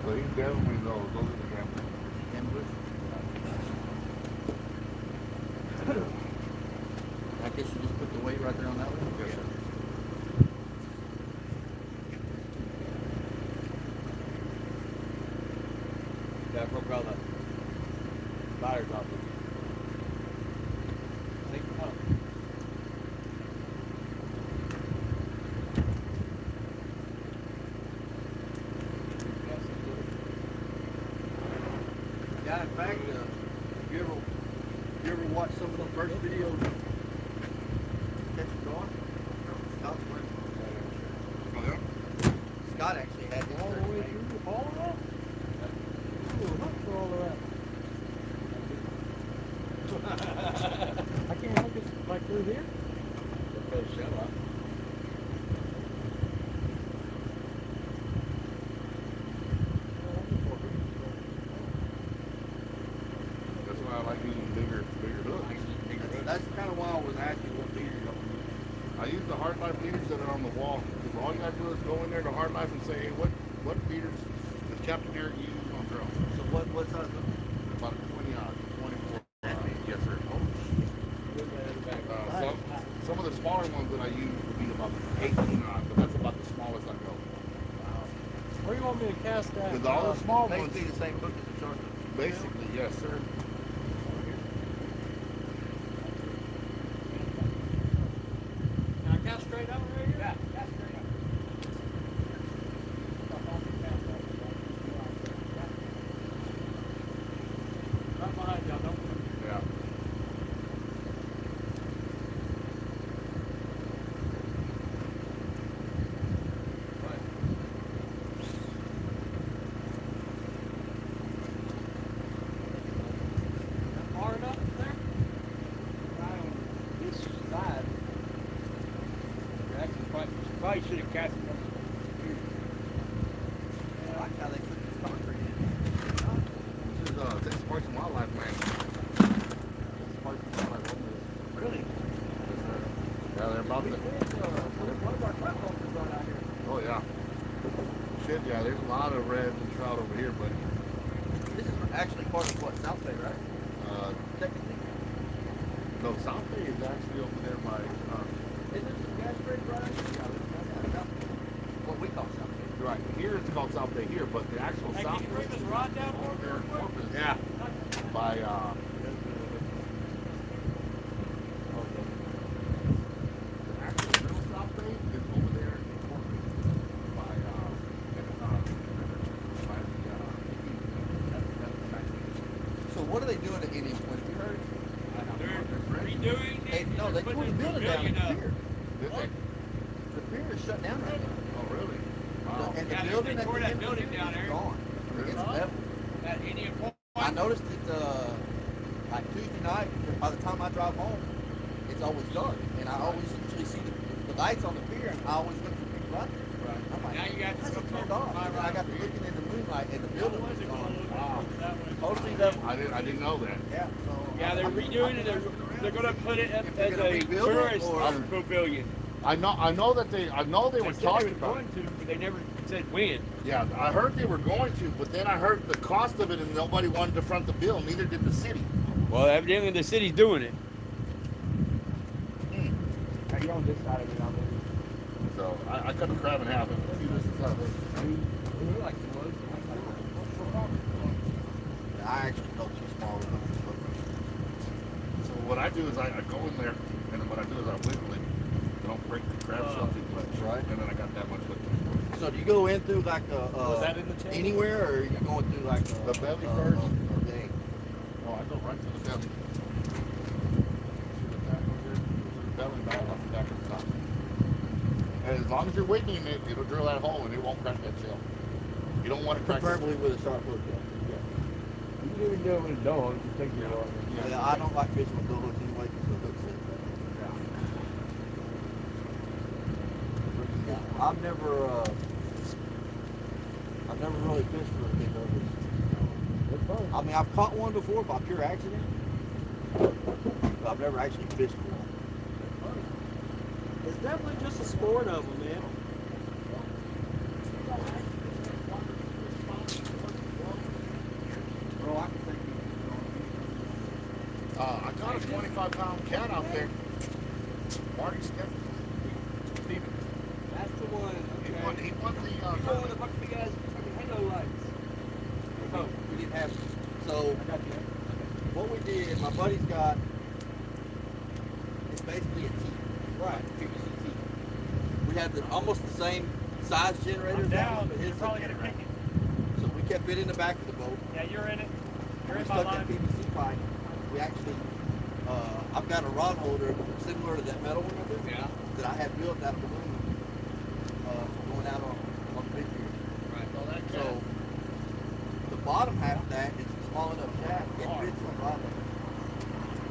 So he's definitely those. Those are the gamblers. Gamblers. I guess you just put the weight right there on that one? Yes, sir. Yeah, I broke all the batteries off it. Yeah, in fact, if you ever watch some of the first videos of Catching Dawn, Scott's wearing one. Oh, yeah? Scott actually had this All the way through all of that? Ooh, not for all of that. I can't hook it like through here? That's why I like using bigger hooks. That's kind of why I was asking what leader you use. I use the hard life leaders that are on the wall. Because all you gotta do is go in there to hard life and say, hey, what leaders does Captain Derek use on drill? So what size of About 20 odd, 24. Yes, sir. Some of the smaller ones that I use would be about 18 odd, but that's about the smallest I go. Where you want me to cast that? Because all the small ones, basically the same hook as the shark hook. basically, yes, sir. Can I cast straight out right here? Yeah, cast straight out. Right behind y'all, don't move. Yeah. Far enough there? Right on this side. You're actually probably should have cast it on the computer. I like how they put this concrete in. This is Parks and Wildlife, man. This is Parks and Wildlife only. Really? Yeah, they're about to. One of our crab holders right out here. Oh, yeah. Shit, yeah, there's a lot of reds and trout over here, buddy. This is actually part of what, South Bay, right? Technically. No, South Bay is actually over there by, Is there some gas bridge right out here? What we call South Bay. right, here it's called South Bay here, but the actual Hey, South can you Bay bring this rod down for over me there real in quick? Corpus. Yeah. By, the actual real South Bay is over there in Corpus. By, So what are they doing at Indian Point? Have you heard? They're redoing it. They tore the building down at the pier. Did they? The pier is shut down right now. Oh, really? Wow. And the Yeah, they building at tore the that end of the building pier down is there. gone. It's level. That Indian Point. I noticed it like Tuesday night. By the time I drive home, it's always dark, and I always usually see the lights on the pier, and I always look for people out there. Right. I'm like, Now you got to how's go it turned from off? my And I right got to looking in the moonlight, and the building was gone. Wow. Mostly level. I didn't know that. Yeah. So Yeah, they're redoing it. They're going to put it up If they're as gonna a rebuild it, tourist or- pavilion. I know that they were They said talking they were about going it. to, but they never said when. Yeah, I heard they were going to, but then I heard the cost of it and nobody wanted to front the bill, neither did the city. Well, evidently the city's doing it. Now you're on this side of it, I'm on So I cut the crab in half. See, this is how this. I actually don't too small. So what I do is I go in there, and then what I do is I wiggle it. I don't break the crab shell too much. Right. And then I got that much liquid. So do you go in through like Was that in the channel? anywhere, or are you going through like The belly first? Okay. No, I go right to the belly. See the tackle here? The belly back off the back of the top. And as long as you're wiggling it, it'll drill that hole and it won't crack that shell. You don't want to crack Preferably with a sharp hook. You can even do it with a dog. You take your dog. Yeah, I don't like fishing with hooks anyway because the hooks sit. I've never really fished for a big hook. I mean, I've caught one before by pure accident, but I've never actually fished for one. It's definitely just a sport of them, man. won the He's one with a bunch of big ass fucking halo lights. Oh, We didn't have. So I got you. what we did, my buddy's got. It's basically a T. Right. PVC T. We had almost the same size generator. I'm down, but but you're his probably gonna kick it. So we kept it in the back of the boat. Yeah, you're in it. You're We in my stuck that line. PVC pipe. We actually, I've got a rod holder similar to that metal one right there. Yeah. That I had built out of aluminum, going out on the big pier. Right. So the bottom half of that is a small enough shaft it fits on the bottom.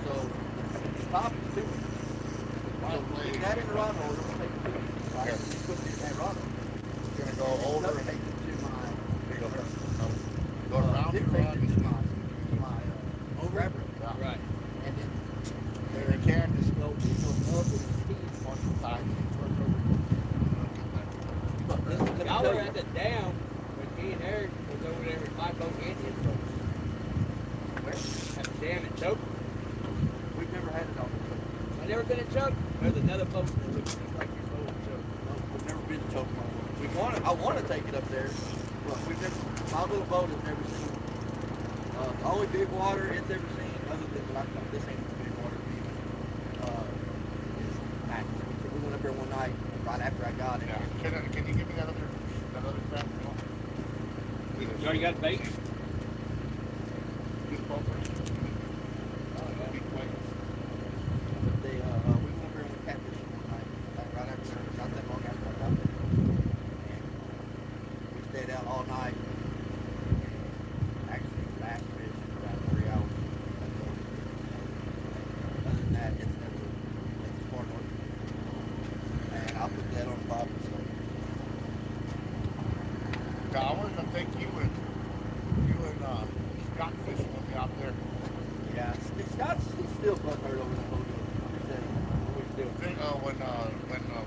So the top is too. So we get that in the rod holder. We take the PVC pipe and we put it in that rod holder. It's gonna go over. It takes it to my. Go around It the takes rod. it to my grabber. Yeah. Right. And then And the can just go, it goes up with its teeth. on the side. But let me Y'all tell were you, at the dam when me and Eric was over there with my boat Indian folks. where? At the dam in Choke. We've never had it on the boat. I never been in Choke. There's another boat that looks just like your boat in Choke. No, we've never been to Chokeman. I want to take it up there, but we've never. My little boat has never seen. The only big water it's ever seen, other than this ain't the big water, is Max. We went up there one night right after I got it. Yeah. Can you give me that other crap? You already got bait? Do the ball first. Be quick. But they, we went up there and went catfishing one night, right after not that long after I got there. And we stayed out all night. Actually, bass fish for about 3 hours. Other than that, it's far north. And I'll put that on top. So God, I wanted to take you and Scott fishing with me out there. yeah, Scott's he's still butthurt over the whole deal. When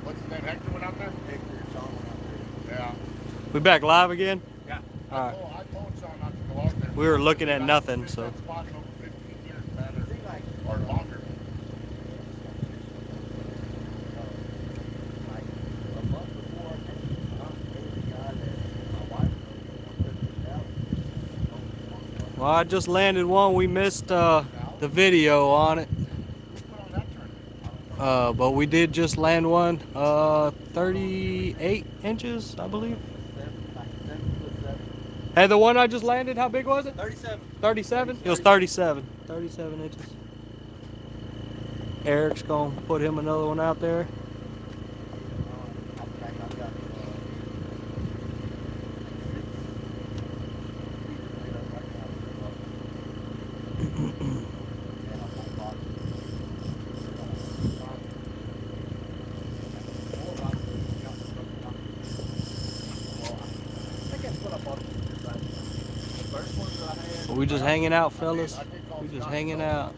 what's his name, Hector went out there? Hector and Sean went out there. Yeah. We back live again? Yeah. All right. I told Sean not to go out there. We were looking at I've nothing, fished so. that spot in over 15 years, man, See, like, or longer. like a month before I came, there was a guy that my wife knows. Well, I just landed one. We missed the video on it. Who put on that tournament? But we did just land one, 38 inches, I believe. 7'7". Hey, the one I just landed, how big was it? 37. 37? It was 37. 37 inches. Eric's gonna put him another one out there. I've got We just hanging out, fellas. We just hanging out.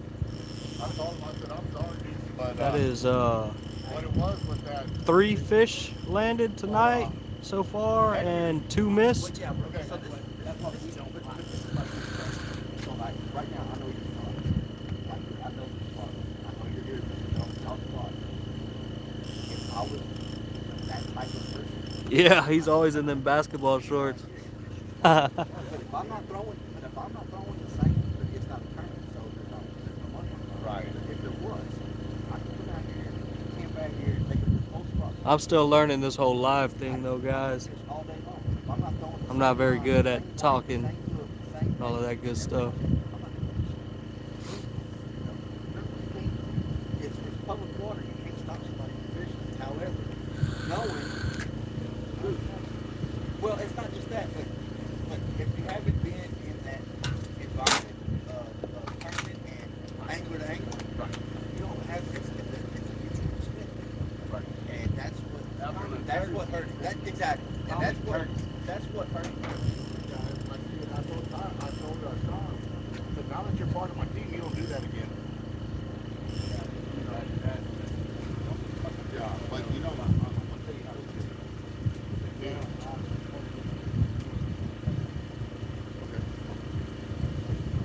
I told him, I said, I'm sorry, dude, but That is what it was that 3 fish landed tonight so far and 2 missed. Yeah, okay. So that's what we don't. But this is like so like right now, I know you're smart. Like I know you're smart. I know you're here. I'm smart. If I was that type of person, Yeah, he's always in them basketball shorts. but if I'm not throwing the same, it's not a tournament, so there's no money on it. Right. If there was, I could come out here, camp out here, take up this whole spot. I'm still learning this whole live thing though, guys. Fish all day long. If I'm not throwing the I'm not same very line, good same at weight, talking, same hook, same all of that good stuff. It's public water. You can't stop somebody from fishing. However, knowing, well, it's not just that, but if you haven't been in that environment of tournament and angler to angler, you don't have it's a mutual respect. Right. And that's what hurt. That exactly. And that's what hurt. I told Sean, I said, now that you're part of my team, you don't do that again. Yeah, but you know, I'm gonna tell you how to do it. Yeah. Okay.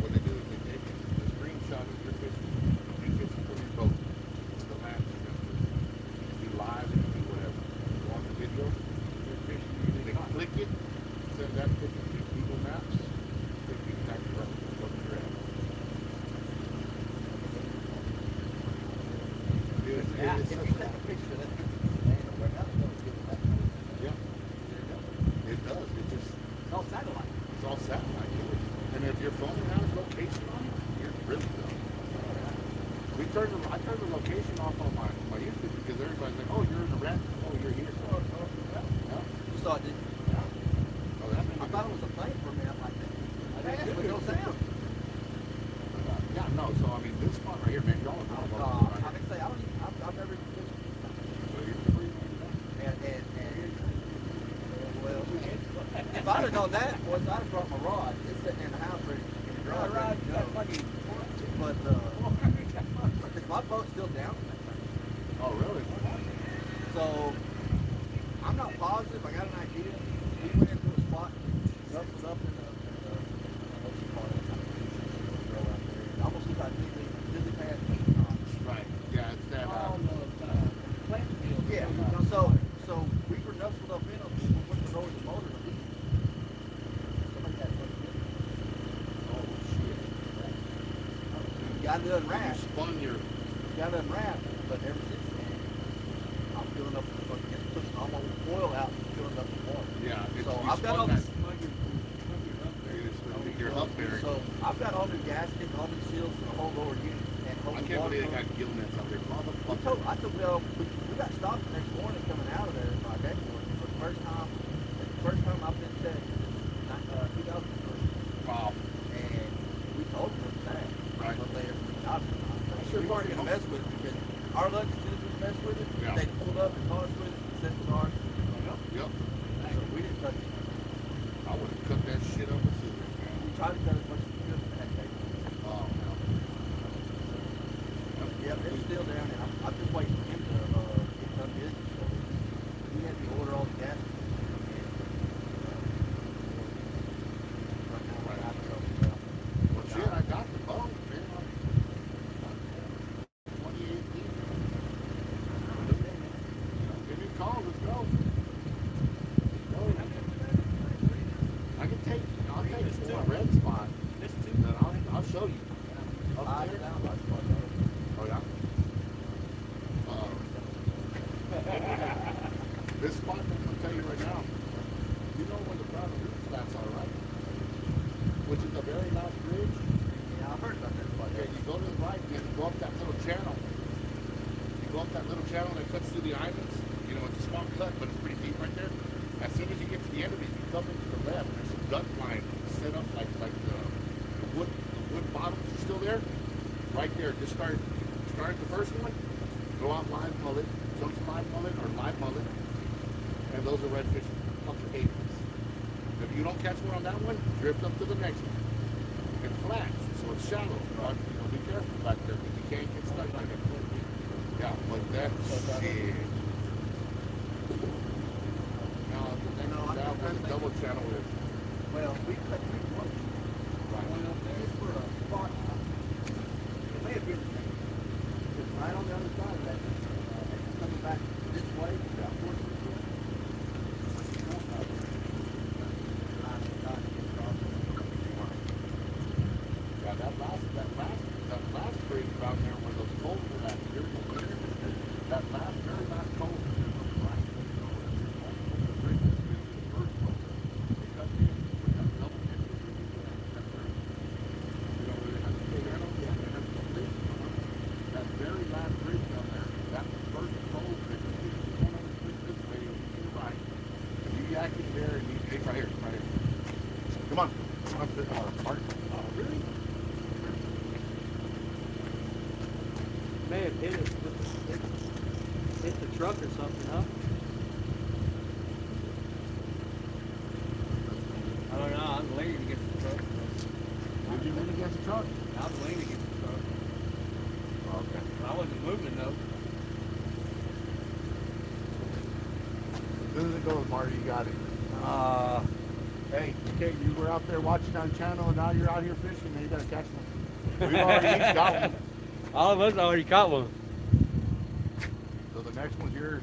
What they do is they take a screenshot of your fishing. You fishing from your boat. The match. You can do live and do whatever. You want the video? You're fishing. it, send that picture to Google Maps, so you can type it up, what you're at. Yeah, It's if such you take a picture of that man over there, that's gonna give it back. yeah, it does. It just, It's all satellite. it's all satellite. And if your phone has location on it, you're really done. I turned the location off on my YouTube because everybody's like, oh, you're in the red. Oh, you're here. So, no. You saw it, didn't you? Oh, that's I thought it was a plane for a minute, like that. did With too. no sound. Yeah, no. So I mean, this spot right here, man, y'all are I right can say I don't even. I've never even been. So you're free. And well, if I'd have known that, boys, I'd have brought my rod. It's sitting in the house ready in the garage. Ready to go. But my boat's still down. Oh, really? So I'm not positive. I got an idea. We went into a spot, knuckled up in the what you call it? It almost looks like lily pad. Right. Yeah, it's that. Plant field. Yeah. So we were knuckled up in them. We went to lower the motor to leave. Somebody had to Oh shit. got it You unwrapped. spun your. Got it unwrapped. But ever since then, I'm filling up the fucking pushing all my oil out and filling up the water. Yeah. It's, So you I've got spun all that. this. Your hub bearing. So I've got all new gaskets, all new seals for the whole lower unit, and I whole new can't water believe they pump. got gill nets out there. Motherfucker. I took we got stopped the next morning coming out of there by Deckwood. For the first time, it's the first time I've been checked since 2003. Wow. And we told them what's that. Right. But they Sure, we weren't gonna mess with it because our luck, as soon as we mess with it, Yeah. they pulled up and caught us with it and said it was ours. Yep. So we didn't touch it. I would have cut that shit up with scissors, man. We tried to cut as much as we could, but that came. Oh, hell. Yeah, it's still down there. I'm just waiting for him to get done business. So we had to order all the gas. Right now, we're out there. Well, shit, I got the boat, man. 2018. Give me a call, let's go. I can take, I'll take you to a red spot. Then I'll show you. Up I there. down by spot. Oh, yeah? This spot, I'm going to tell you right now, you know where the Private Roof flats are, right? Which is the very last bridge. Yeah, I've heard about that spot. Okay, you go to the right, and you go up that little channel. You go up that little channel that cuts through the islands. You know, it's a small cut, but it's pretty deep right there. As soon as you get to the end of it, you come into the left. There's a duct line set up like the wood bottoms are still there. Right there, just start the first one. Go out live mullet, jump to live mullet or live mullet, and those are redfish fucking havens. If you don't catch one on that one, drift up to the next one. It's flat, so it's shallow. But, you know, be careful back there because you can't get stuck like it. Yeah, but that's shit. Now, the next one down where the double channel is. Well, we won. One up there for a spot. It may have been it's right on the other side of that. Coming back this way, about 14 feet. Yeah, that last bridge around there where those coals were at, that last very last coal is to the right. The bridge is the first one. They cut in with that double engine. That bridge. You know where they have the piano? Yeah. They have the bridge. That very last bridge down there, that's the first coal bridge. If you go on the bridge this way, you'll see the right. If you yak in there and you take right here, right here. Come on. Come on, sit on our park. Oh, really? May have hit it, hit the truck or something, huh? I don't know. I'm leaning against the truck. Did you lean against the truck? I was leaning against the truck. Okay. I wasn't moving though. As soon as it goes, Marty, you got it. Hey, okay, you were out there watching on channel, and now you're out here fishing, and you gotta catch one. We've already each got one, All of us already caught one. so the next one's yours.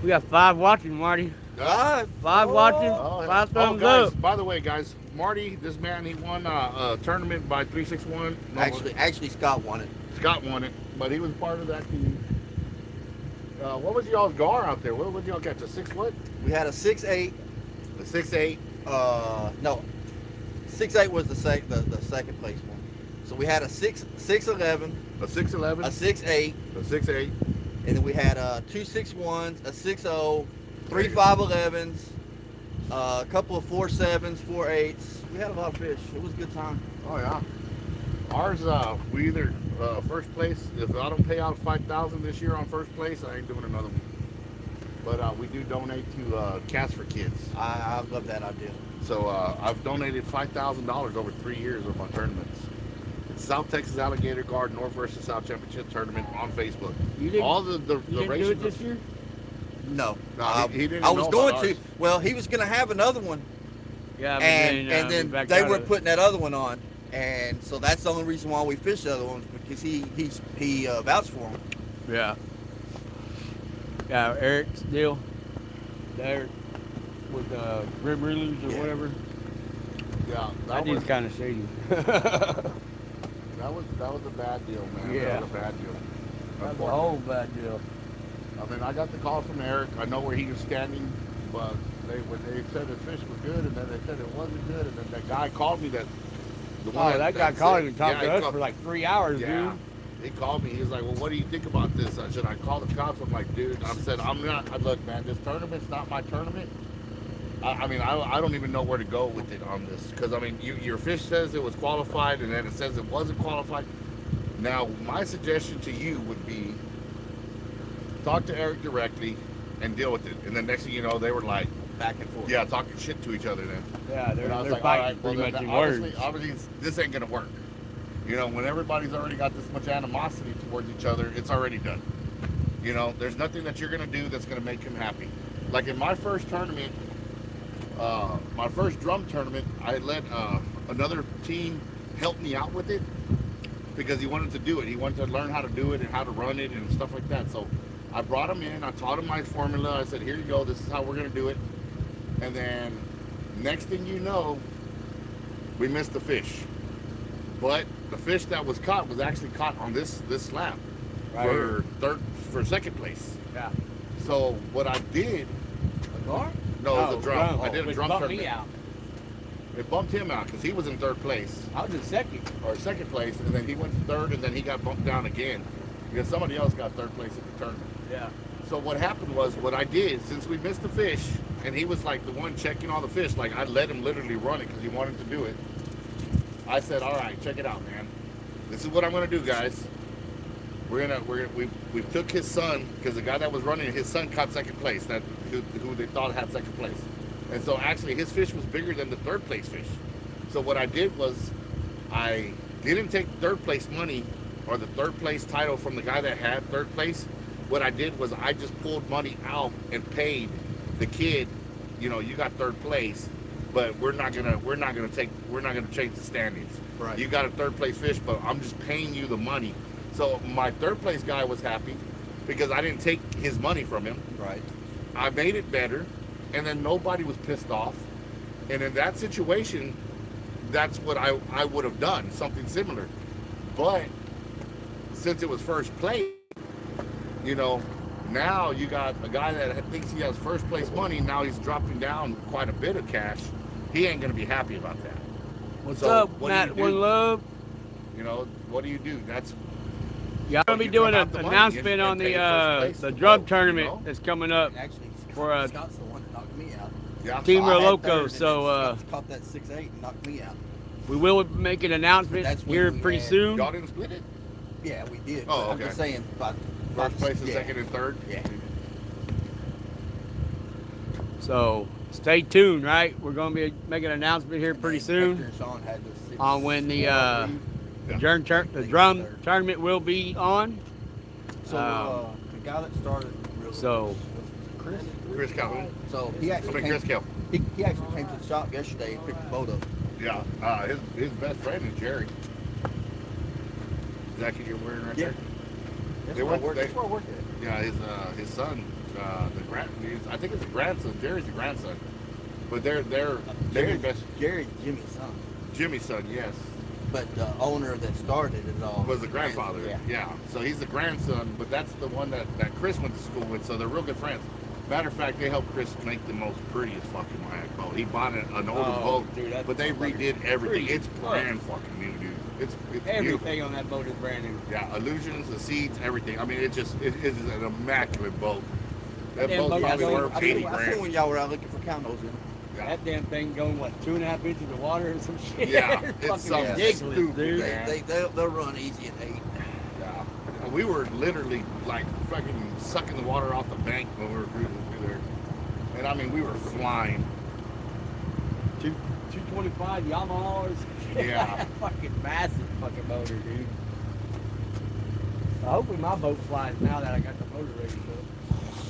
We got 5 watching, Marty. Five. 5 watching, Oh, 5 thumbs guys, up. by the way, guys, Marty, this man, he won a tournament by 361. No, Actually, Scott won it. Scott won it, but he was part of that team. What was y'all's gar out there? What did y'all catch? A 6 what? We had a 6'8". A 6'8". No, 6'8" was the second place one. So we had a 6'11", A 6'11". a 6'8", A 6'8". and then we had 2 6'1s, a 6'0", 3 5'11s, a couple of 4 7s, 4 8s. We had a lot of fish. It was a good time. Oh yeah. Ours, we either first place. If I don't pay out 5,000 this year on first place, I ain't doing another one. But we do donate to Cats for Kids. I love that idea. So I've donated $5,000 over 3 years of my tournaments. It's South Texas Alligator Guard North versus South Championship Tournament on Facebook. You didn't, All the you didn't do races. it this year? No, No, he didn't I was know going about to. ours. Well, he was going to have another one, Yeah, but and we then backed they out were of it. putting that other one on, and so that's the only reason why we fished the other ones, because he vouched for them. Yeah. Yeah, Eric's deal. There with Rim Reelers or Yeah. whatever. Yeah, That dude's kind of shady. that was a bad deal, man. Yeah. That was a bad deal. That's a whole bad deal. I mean, I got the call from Eric. I know where he was standing, but when they said the fish was good, and then they said it wasn't good, and then that guy called me that. The Oh, that guy called him and talked he to us called- for like 3 hours, Yeah. dude. He called me. He was like, "Well, what do you think about this?" I said, "I called the cops." I'm like, "Dude," I said, "I'm not. Look, man, this tournament's not my tournament. I mean, I don't even know where to go with it on this, because I mean, your fish says it was qualified, and then it says it wasn't qualified. Now, my suggestion to you would be talk to Eric directly and deal with it. And then next thing you know, they were like, Back and forth. yeah, talking shit to each other then. Yeah, they're, And I was they're like, all fighting right, well, pretty then much in words. obviously, this ain't gonna work. You know, when everybody's already got this much animosity towards each other, it's already done. You know, there's nothing that you're gonna do that's gonna make him happy. Like in my first tournament, my first drum tournament, I let another team help me out with it because he wanted to do it. He wanted to learn how to do it and how to run it and stuff like that. So I brought him in. I taught him my formula. I said, here you go. This is how we're gonna do it. And then next thing you know, we missed the fish. But the fish that was caught was actually caught on this slab Right for second place. Yeah. So what I did, A gar? no, it was Oh, a drum. drum. I did a Which drum bumped tournament. me out. It bumped him out because he was in third place I was in second. or second place, and then he went to third, and then he got bumped down again because somebody else got third place at the tournament. Yeah. So what happened was, what I did, since we missed the fish, and he was like the one checking all the fish, like I let him literally run it because he wanted to do it. I said, all right, check it out, man. This is what I'm gonna do, guys. We took his son, because the guy that was running, his son caught second place, who they thought had second place. And so actually his fish was bigger than the third place fish. So what I did was, I didn't take third place money or the third place title from the guy that had third place. What I did was I just pulled money out and paid the kid, you know, you got third place, but we're not gonna change the standings. Right. You got a third place fish, but I'm just paying you the money. So my third place guy was happy because I didn't take his money from him. Right. I made it better, and then nobody was pissed off. And in that situation, that's what I would have done, something similar. But since it was first place, you know, now you got a guy that thinks he has first place money. Now he's dropping down quite a bit of cash. He ain't gonna be happy about that. What's So, up, what do Matt? you do? One love. You know, what do you do? That's Yeah, I'm gonna be You doing come an out the money announcement and on pay the first place the to drum vote, tournament you know? that's coming up. Actually, For, Scott's the one that knocked me out. yeah. Team I had Loco, third, and so, then Scott caught that 6'8" and knocked me out. We will make an announcement That's when here we pretty had- soon. Y'all didn't split it. Yeah, we did. Oh, but I'm okay. just saying, First place and yeah. second and third. Yeah. So stay tuned, right? We're gonna be making an announcement here pretty And soon Hector and Sean had the 6'4", on when the I believe. the drum tournament will be on. So the guy that started really So- Chris. Chris Calhoun. So he I actually mean, came, Chris Cal. he actually came to the shop yesterday and picked the boat up. Yeah. His best friend is Jerry. Jacket you're wearing right there. That's They where I went- work. they- That's where I work at. Yeah. His son I think it's a grandson. Jerry's a grandson, but they're best. Jerry's Jimmy's son. Jimmy's son, yes, But the owner that started it all was the grandfather. Yeah. So he's the grandson, but that's the one that Chris went to school with. So they're real good friends. Matter of fact, they helped Chris make the most prettiest fucking lag boat. He bought an older boat, dude, that's but they redid everything. pretty It's brand fucking new, dude. It's Everything beautiful. on that boat is brand new. Yeah, illusions, the seats, everything. I mean, it is an immaculate boat. That Damn boat boat probably got worth I 80 seen grand. when y'all were out looking for coundos in. Yeah. That damn thing going, what, 2.5 inches of water or some shit? Yeah, it's Fucking something ridiculous, stupid, dude. man. They'll run easy at 8. Yeah. We were literally like fucking sucking the water off the bank when we were cruising through there. And I mean, we were flying. 225 Yamahas. Yeah. Fucking massive fucking motor, dude. So hopefully my boat flies now that I got the motor ready to go.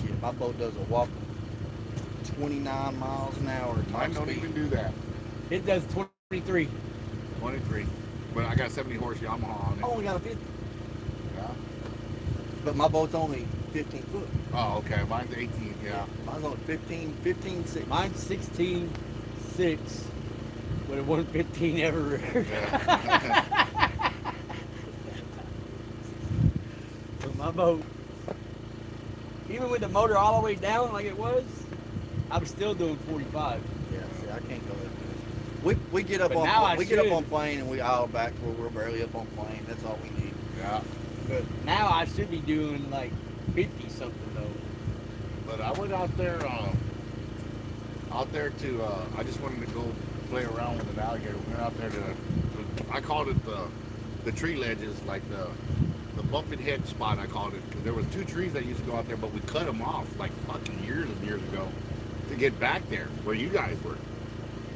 Shit, my boat does a whopping 29 miles an hour. Mine top don't speed. even do that. It does 23. 23. But I got a 70 horse Yamaha on I it. only got a 50, Yeah. but my boat's only 15 foot. Oh, okay. Mine's 18. Yeah. Mine's only 15, 6. Mine's 16.6 with a 115 ever rear. Yeah. So my boat, even with the motor all the way down like it was, I was still doing 45. Yeah, see, I can't go that fast. We get up But now I on get up should. on plane and we idle back to where we're barely up on plane. That's all we need. Yeah. But now I should be doing like 50 something though. But I went out there to, I just wanted to go play around with an alligator. We went out there to I called it the tree ledges, like the bumping head spot, I called it. Because there was 2 trees that used to go out there, but we cut them off like fucking years and years ago to get back there where you guys were.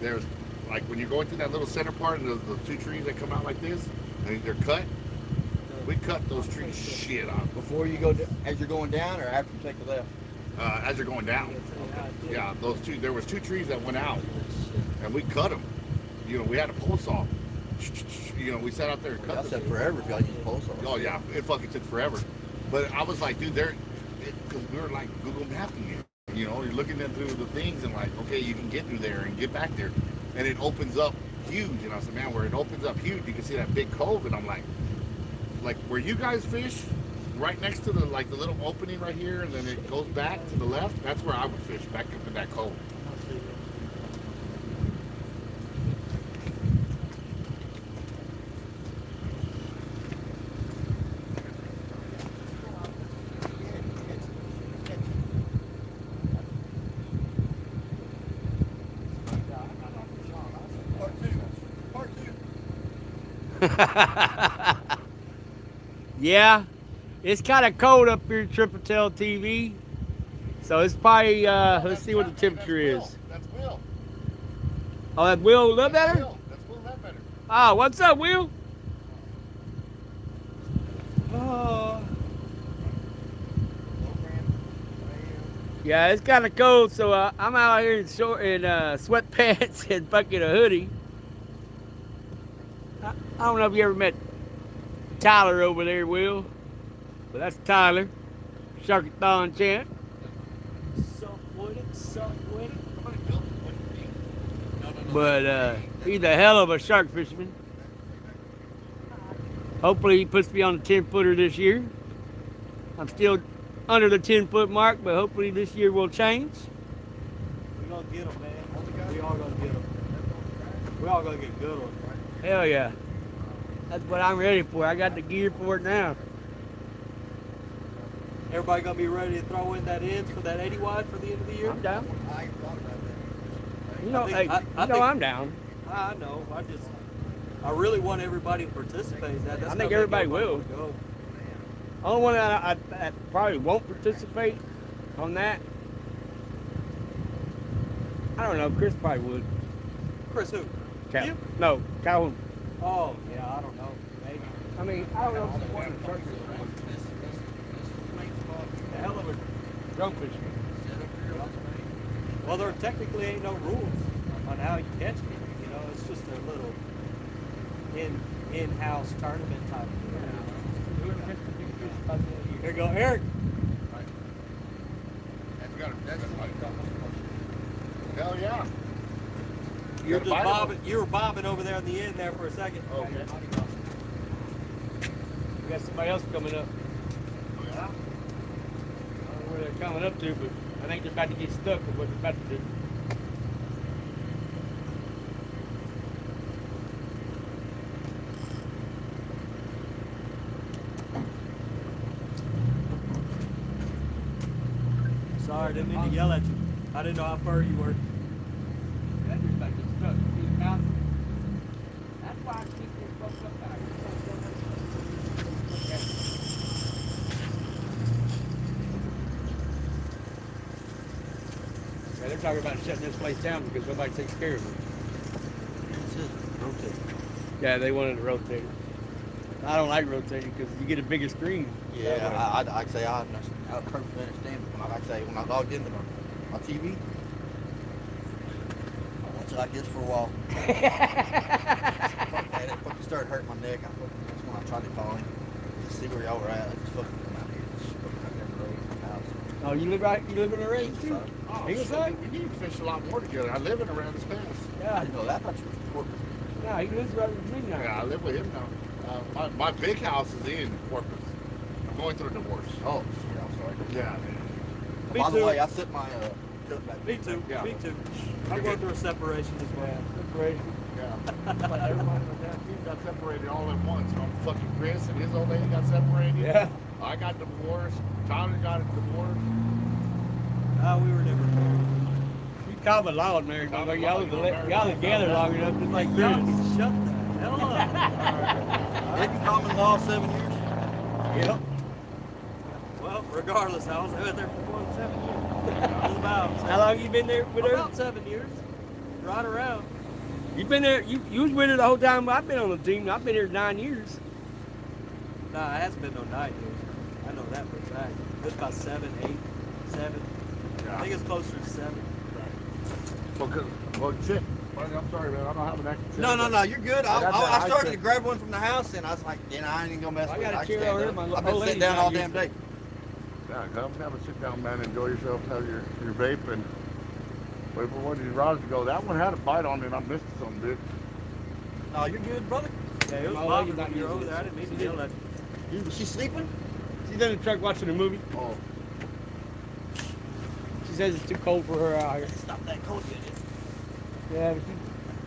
There's, like, when you're going through that little center part and the 2 trees that come out like this, and they're cut, we cut those trees shit off. Before you go, as you're going down or after you take the left? As you're going down. Yeah, those 2, there was 2 trees that went out, and we cut them. You know, we had a pole saw. You know, we sat out there and cut Y'all them. said forever if y'all use pole saw. Oh yeah, it fucking took forever. But I was like, dude, because we were like Google mapping it. You know, you're looking at through the things and like, okay, you can get through there and get back there, and it opens up huge. And I said, man, where it opens up huge, you can see that big cove. And I'm like where you guys fish, right next to the little opening right here, and then it goes back to the left. That's where I would fish, back up in that cove. Part 2. Yeah, it's kind of cold up here at Triple Tail TV. So it's probably, let's see what the temperature is. That's Will. Oh, that Will look better? Will. That's Will Ledbetter. Oh, what's up, Will? Oh. Yeah, it's kind of cold, so I'm out here in sweatpants and fucking a hoodie. I don't know if you ever met Tyler over there, Will, but that's Tyler, Sharkathon champ. But he's a hell of a shark fisherman. Hopefully he puts me on a 10-footer this year. I'm still under the 10-foot mark, but hopefully this year will change. We're gonna get them, man. We all gonna get them. We all gonna get good ones. Hell yeah. That's what I'm ready for. I got the gear for it now. Everybody gonna be ready to throw in that ends for that 80 wide for the end of the year? I'm down. I ain't thought about that. You know, I think- hey, I you know think- I'm down. I know. I really want everybody to participate in that. That's I gonna think make everybody will. wanna go. Only one that I probably won't participate on that. I don't know. Chris probably would. Chris, who? Cal- You? No, Calhoun. Oh, yeah, I don't know. Maybe. I mean, I don't know if supporting the shark fisherman. A hell of a drum fisherman. Well, there technically ain't no rules on how you catch it. You know, it's just a little in-house tournament type of thing. Here you go, Eric. We got That's a like hell yeah. You were Gotta just bite 'em. bobbing. You were bobbing over there on the end there for a second. Okay. We got somebody else coming up. Yeah. I don't know where they're coming up to, but I think they're about to get stuck with what they're about to do. Sorry, I didn't mean to yell at you. I didn't know how far you were. That dude's about to get stuck. See the mouth? That's why I keep this fucked up out here. Yeah, they're talking about shutting this place down because nobody takes care of it. rotate. Yeah, they wanted to rotate it. I don't like rotating because you get a bigger screen. Yeah, I'd say I perfectly understand. But when I logged into my TV, I watched it like this for a while. Fuck that, it fucking started hurting my neck. That's when I tried to call him to see where y'all were at. I just fucking come out here, just fucking come down the road from the house. Oh, you live in a range too? Oh, Eagle shit, side? we need to fish a lot more together. I live in around this pass. I Yeah. didn't know that. I thought you were from Corpus. No, he lives right with me now. Yeah, I live with him now. My big house is in Corpus. I'm going through a divorce. Oh shit, I'm sorry. Yeah, man. Me By too. the way, I set my tilt back. Me too. Yeah. Me too. I'm going through a separation as well. Yeah, separation. Yeah. Like everybody in the damn team got separated all at once. You know, fucking Chris and his old lady got separated. Yeah. I got divorced. Tyler got a divorce. We were never married. You common law married, Common but law, y'all you know, married. y'all together long enough to like Y'all Chris. can shut the hell up. Didn't common law 7 years? Yep. Well, regardless, I was out there for more than 7 years. Just about. How long you been there with her? About 7 years. Right around. You been there? You was with her the whole time I've been on the team. I've been here 9 years. Nah, it hasn't been no 9 years. I know that for a fact. It's about 7, 8, 7. I think it's closer to 7. Well, shit. I'm sorry, man. I don't have an extra chair. No, you're good. I got that I high started tech. to grab one from the house, and I was like, I ain't even gonna mess I with it. got a can chair stand over here. up. My I've old been lady's sitting down not all used damn to day. Yeah, come have a sit down, man. Enjoy yourself. Have your vape and wait for one of these rods to go. That one had a bite on it. I missed some bit. No, you're good, brother. Yeah, it was My lady's bothering not when you were using over it. there. I didn't mean She to yell at you. Is she sleeping? She's in the truck watching a movie. Oh, She says it's too cold for her out here. It's not that cold yet. Yeah, but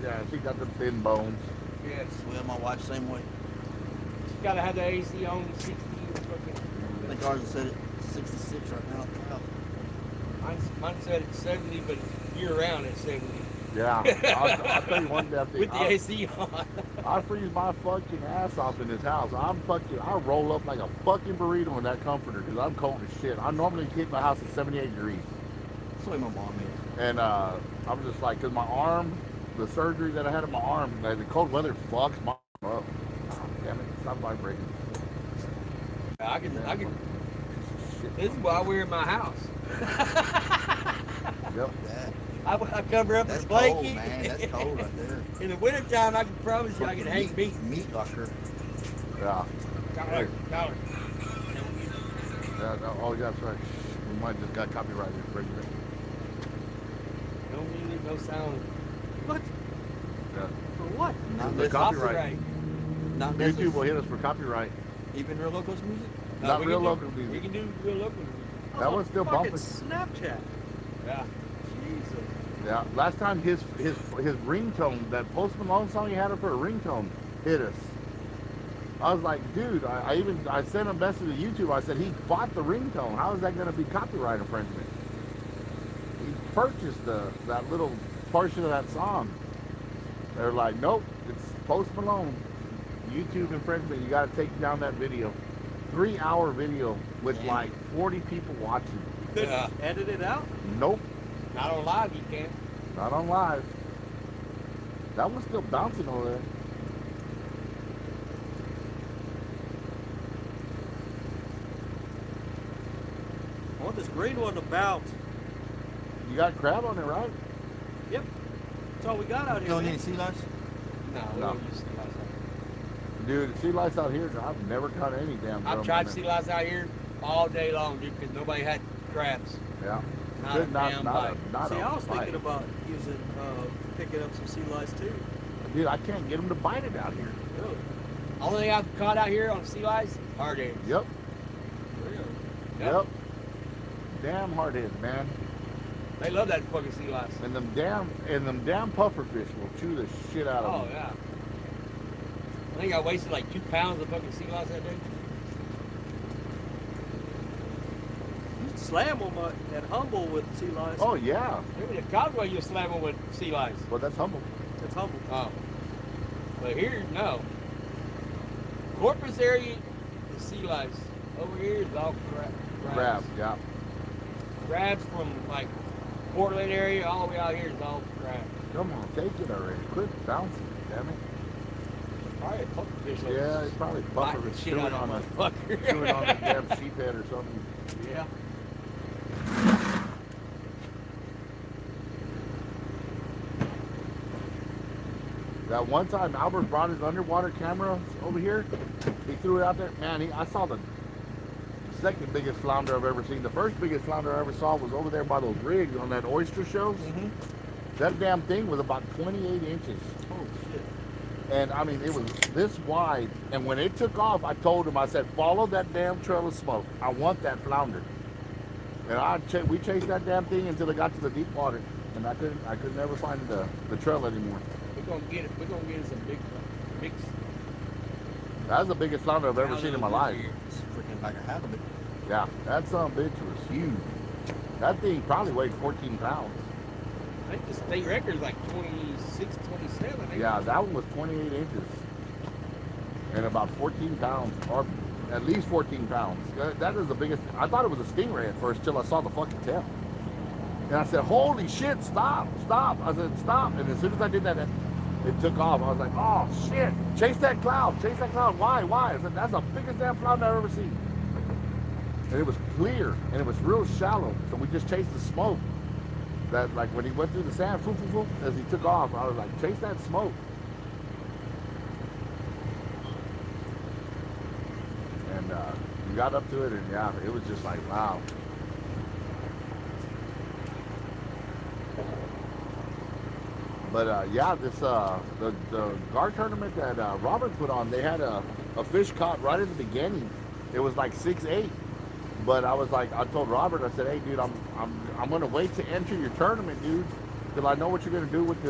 yeah. She got the thin bones. yes. Well, my wife's same way. She's gotta have the AC on 60. I think ours is set at 66 right now at the house. Mine said it's 70, but year round it's 70. Yeah. I'll tell you one day. With the AC on. I freeze my fucking ass off in this house. I roll up like a fucking burrito in that comforter because I'm cold as shit. I normally keep my house at 78 degrees. That's the way my mom is. And I'm just like, because my arm, the surgery that I had in my arm, like, the cold weather fucks my arm up. Oh, damn it, stop vibrating. I can. Shit. This is why I wear in my house. Yep. That, I cover up that's with a blanket. cold, man. That's cold right there. In the wintertime, I can promise you I can hang meat. Meat locker. Yeah. Dollar. Yeah, no, oh, yeah, that's right. We might just got copyrighted infringement. No music, no sound. What? Yeah. For what? Not The this, copyright. not this. YouTube will hit us for copyright. Even Real Locos music? Not we real can do- local music. We can do real local music. That one's still fucking bumping. Snapchat. Yeah. Jesus. Yeah, last time his ringtone, that Post Malone song he had up for a ringtone, hit us. I was like, dude, I sent a message to YouTube. I said he bought the ringtone. How is that going to be copyright infringement? He purchased that little portion of that song. They're like, nope, it's Post Malone. YouTube infringement. You got to take down that video. 3-hour video with Damn. like 40 people watching. Couldn't Yeah. edit it out? Nope. Not on live, you can't. Not on live. That one's still bouncing over there. I want this green one to bounce. You got crab on it, right? Yep. That's all we got out here. Don't man. need sea lice? No, we No. don't use sea lice out Dude, sea lice out here, I've never caught any damn here. I've drum tried on sea it. lice out here all day long, dude, because nobody had crabs. Yeah. Not Good, a not, damn not, bite. not See, a I was bite. thinking about using, picking up some sea lice too. Dude, I can't get them to bite it out here. Really? Only thing I've caught out here on sea lice, hard eggs. Yep, Really? yep. Damn hard heads, man. They love that fucking sea lice. And them damn puffer fish will chew the shit out of Oh them. yeah. I think I wasted like 2 pounds of fucking sea lice that day. You slam them at Humble with sea lice. Oh yeah. Maybe the Conway you slam them with sea lice. Well, that's humble. It's Humble. Oh. But here, no. Corpus area is sea lice. Over here is all crabs. Crab, yeah. Crabs from like Portland area all the way out here is all crabs. Come on, take it already. Quit bouncing, damn it. Probably a pufferfish. Yeah, it's probably puffer biting the fish shit chewing out of on that the motherfucker. chewing on the damn sheephead or something. Yeah. That one time Albert brought his underwater camera over here, he threw it out there. Man, I saw the second biggest flounder I've ever seen. The first biggest flounder I ever saw was over there by those rigs on that oyster shows. Mm-hmm. That damn thing was about 28 inches. Oh shit. And I mean, it was this wide. And when it took off, I told him, I said, follow that damn trail of smoke. I want that flounder. And we chased that damn thing until it got to the deep water. And I could never find the trail anymore. We're gonna get it. We're gonna get some big. That's the biggest flounder I've ever seen in my life. It's freaking like a halibut. Yeah, that son of a bitch was huge. That thing probably weighed 14 pounds. I think the state record is like 26, 27. I think. Yeah, that one was 28 inches. And about 14 pounds, or at least 14 pounds. That is the biggest. I thought it was a stingray at first till I saw the fucking tail. And I said, holy shit, stop. I said, stop. And as soon as I did that, it took off. I was like, oh shit, chase that cloud. Why? I said, that's the biggest damn cloud I've ever seen. And it was clear, and it was real shallow. So we just chased the smoke. That, like, when he went through the sand, as he took off, I was like, chase that smoke. And we got up to it, and yeah, it was just like, wow. But yeah, this the GAR tournament that Robert put on, they had a fish caught right at the beginning. It was like 6'8". But I was like, I told Robert, I said, hey dude, I'm gonna wait to enter your tournament, dude, till I know what you're gonna do with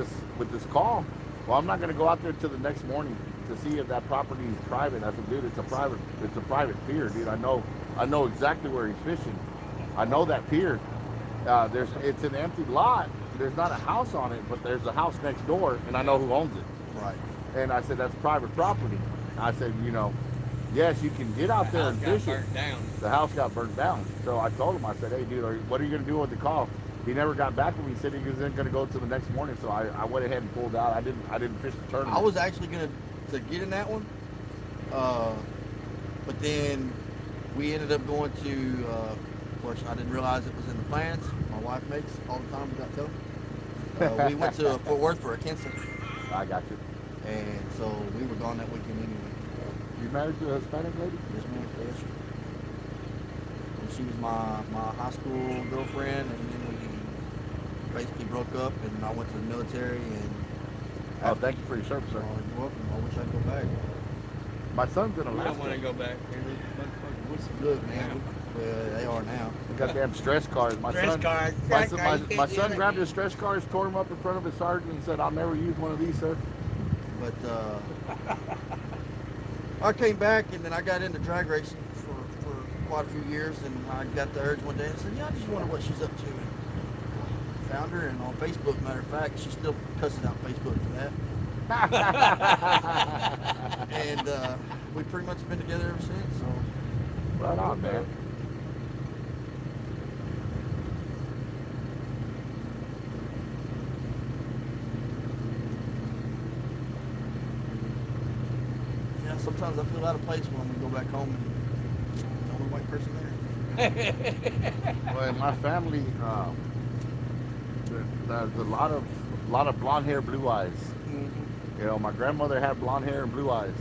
this call. Well, I'm not gonna go out there till the next morning to see if that property is private. I said, dude, it's a private pier, dude. I know exactly where he's fishing. I know that pier. It's an empty lot. There's not a house on it, but there's a house next door, and I know who owns it. Right. And I said, that's private property. I said, yes, you can get out there and fish it. Burnt down. The house got burnt down. So I told him, I said, hey, dude, what are you going to do with the call? He never got back with me. He said he wasn't going to go till the next morning. So I went ahead and pulled out. I didn't fish the tournament. I was actually gonna to get in that one, but then we ended up going to. Of course, I didn't realize it was in the plans. My wife makes all the time. We got told. We went to Fort Worth for a Kenson, I got you. and so we were gone that weekend anyway. You married to a Hispanic lady? Yes, ma'am. Yes. And she was my high school girlfriend, and then we basically broke up, and I went to the military. And Oh, thank you for your service, sir. you're welcome. I wish I could go back. My son's in We don't want to Alaska. go back. Motherfucker, what's the Look, man, they are now. Goddamn stress cars. My son grabbed his stress cars, tore them up in front of his sergeant, and said, "I'll never use one of these, sir." But I came back, and then I got into drag racing for quite a few years, and I got the urge one day and said, yeah, I just wonder what she's up to. And found her, and on Facebook, matter of fact, she still cusses out Facebook for that. And we pretty much been together ever since. So Right on, man. yeah, sometimes I feel out of place when we go back home and the only white person there. Well, in my family, there's a lot of blonde hair, blue eyes. You know, my grandmother had blonde hair and blue eyes,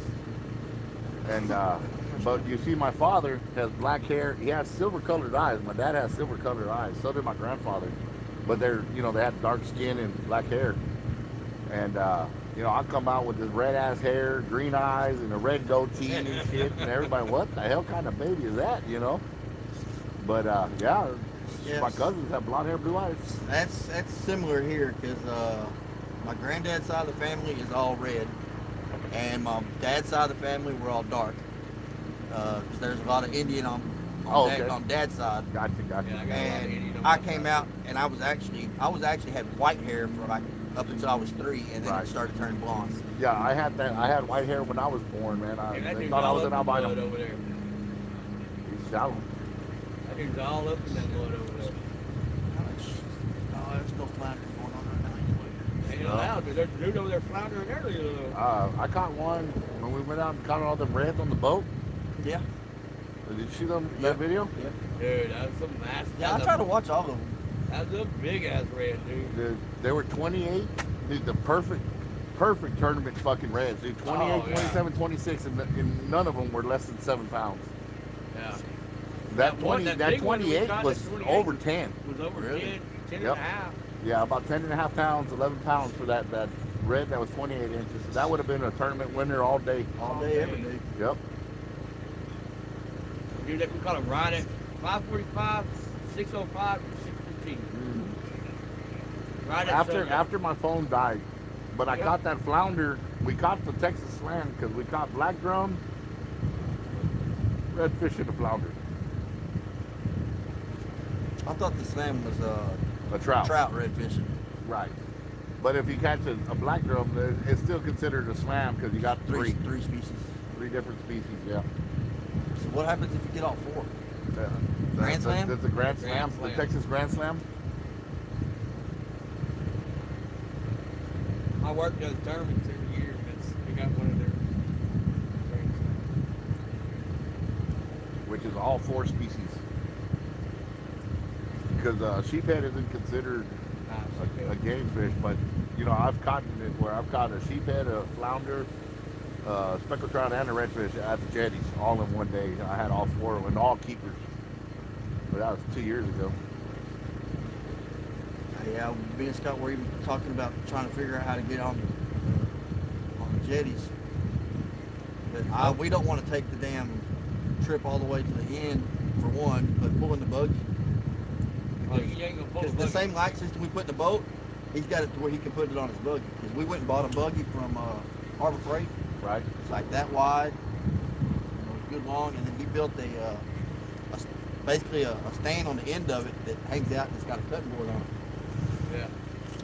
and But you see, my father has black hair. He has silver colored eyes. My dad has silver colored eyes. So did my grandfather. But they're, they had dark skin and black hair. And, I come out with this red ass hair, green eyes, and a red goatee and shit. And everybody, what the hell kind of baby is that, But, yeah, Yes. my cousins have blonde hair, blue eyes. That's similar here because my granddad's side of the family is all red, and my dad's side of the family we're all dark. Because there's a lot of Indian on Okay. on dad's side. Gotcha. Yeah, I got a lot of Indian And on I my came side. out and I was actually had white hair for like up until I was 3, and then Right. it started turning blonde. Yeah, I had that. I had white hair when I was born, man. Hey, that They dude's thought I all was up an in blood albino. over there. He's shallow. That dude's all up in that blood over there. Oh, there's no flounder going on right now anyway. Ain't allowed to. There's a dude over there floundering earlier though. I caught one when we went out and caught all them reds on the boat. Yeah, Did you see them that video? Dude, that was some massive. yeah. I try to watch all of them. That was a big ass red, dude. They were 28. Dude, the perfect tournament fucking reds. Dude, 28, Oh, yeah. 27, 26, and none of them were less than 7 pounds. Yeah. That one- 20, that that big one that we 28 caught, was that 28 over 10. Was over Really? 10 Yep. and a half. Yeah, about 10 and a half pounds, 11 pounds for that red that was 28 inches. So that would have been a tournament winner all day. All day, every day. Yep. Dude, we caught him right at 5:45, 6:05, and 6:15. Right at sundown. After my phone died, but I Yep. caught that flounder. We caught the Texas slam because we caught black drum, redfish, and a flounder. I thought the slam was A trout. trout red fishing. Right. But if you catch a black drum, it's still considered a slam because you got three Three species. different species. Yeah. So what happens if you get all 4? Grand Slam? That's a Grand Slam. Grand The Slam. Texas Grand Slam. I worked those tournaments every year. We got one of their rings. Which is all 4 species. Because sheephead isn't considered a game fish, but I've caught it where I've caught a sheephead, a flounder, speckled trout, and a redfish at the jetties all in one day. I had all 4 of them, and all keepers. But that was 2 years ago. Yeah, me and Scott were even talking about trying to figure out how to get on the jetties. But we don't want to take the damn trip all the way to the end for one, but pulling the buggy. Oh, you ain't gonna pull Because a the buggy. same light system we put in the boat, he's got it to where he can put it on his buggy. Because we went and bought a buggy from Harbor Freight. Right? It's like that wide, good long, and then he built basically a stand on the end of it that hangs out and it's got a cutting board on it. Yeah.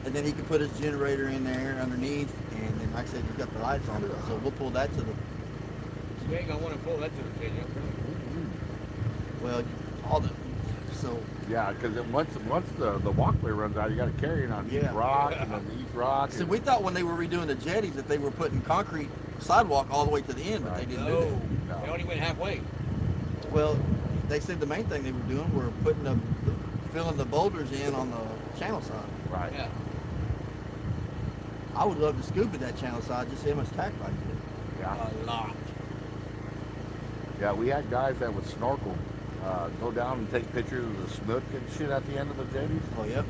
And then he can put his generator in there underneath, and then like I said, he's got the lights on it, so we'll pull that to the, You ain't gonna want to pull that to the pin. well, all the, so, Yeah, because once the walkway runs out, you got to carry it on each Yeah. rock and then each rock. so and- we thought when they were redoing the jetties that they were putting concrete sidewalk all the way to the end, but they didn't do No, that. they only went halfway. Well, they said the main thing they were doing were putting filling the boulders in on the channel side. Right. Yeah. I would love to scoop at that channel side, just see how much tack I could get. Yeah. A lot. Yeah, we had guys that would snorkel, go down and take pictures of the snook and shit at the end of the jetties. Oh, yeah?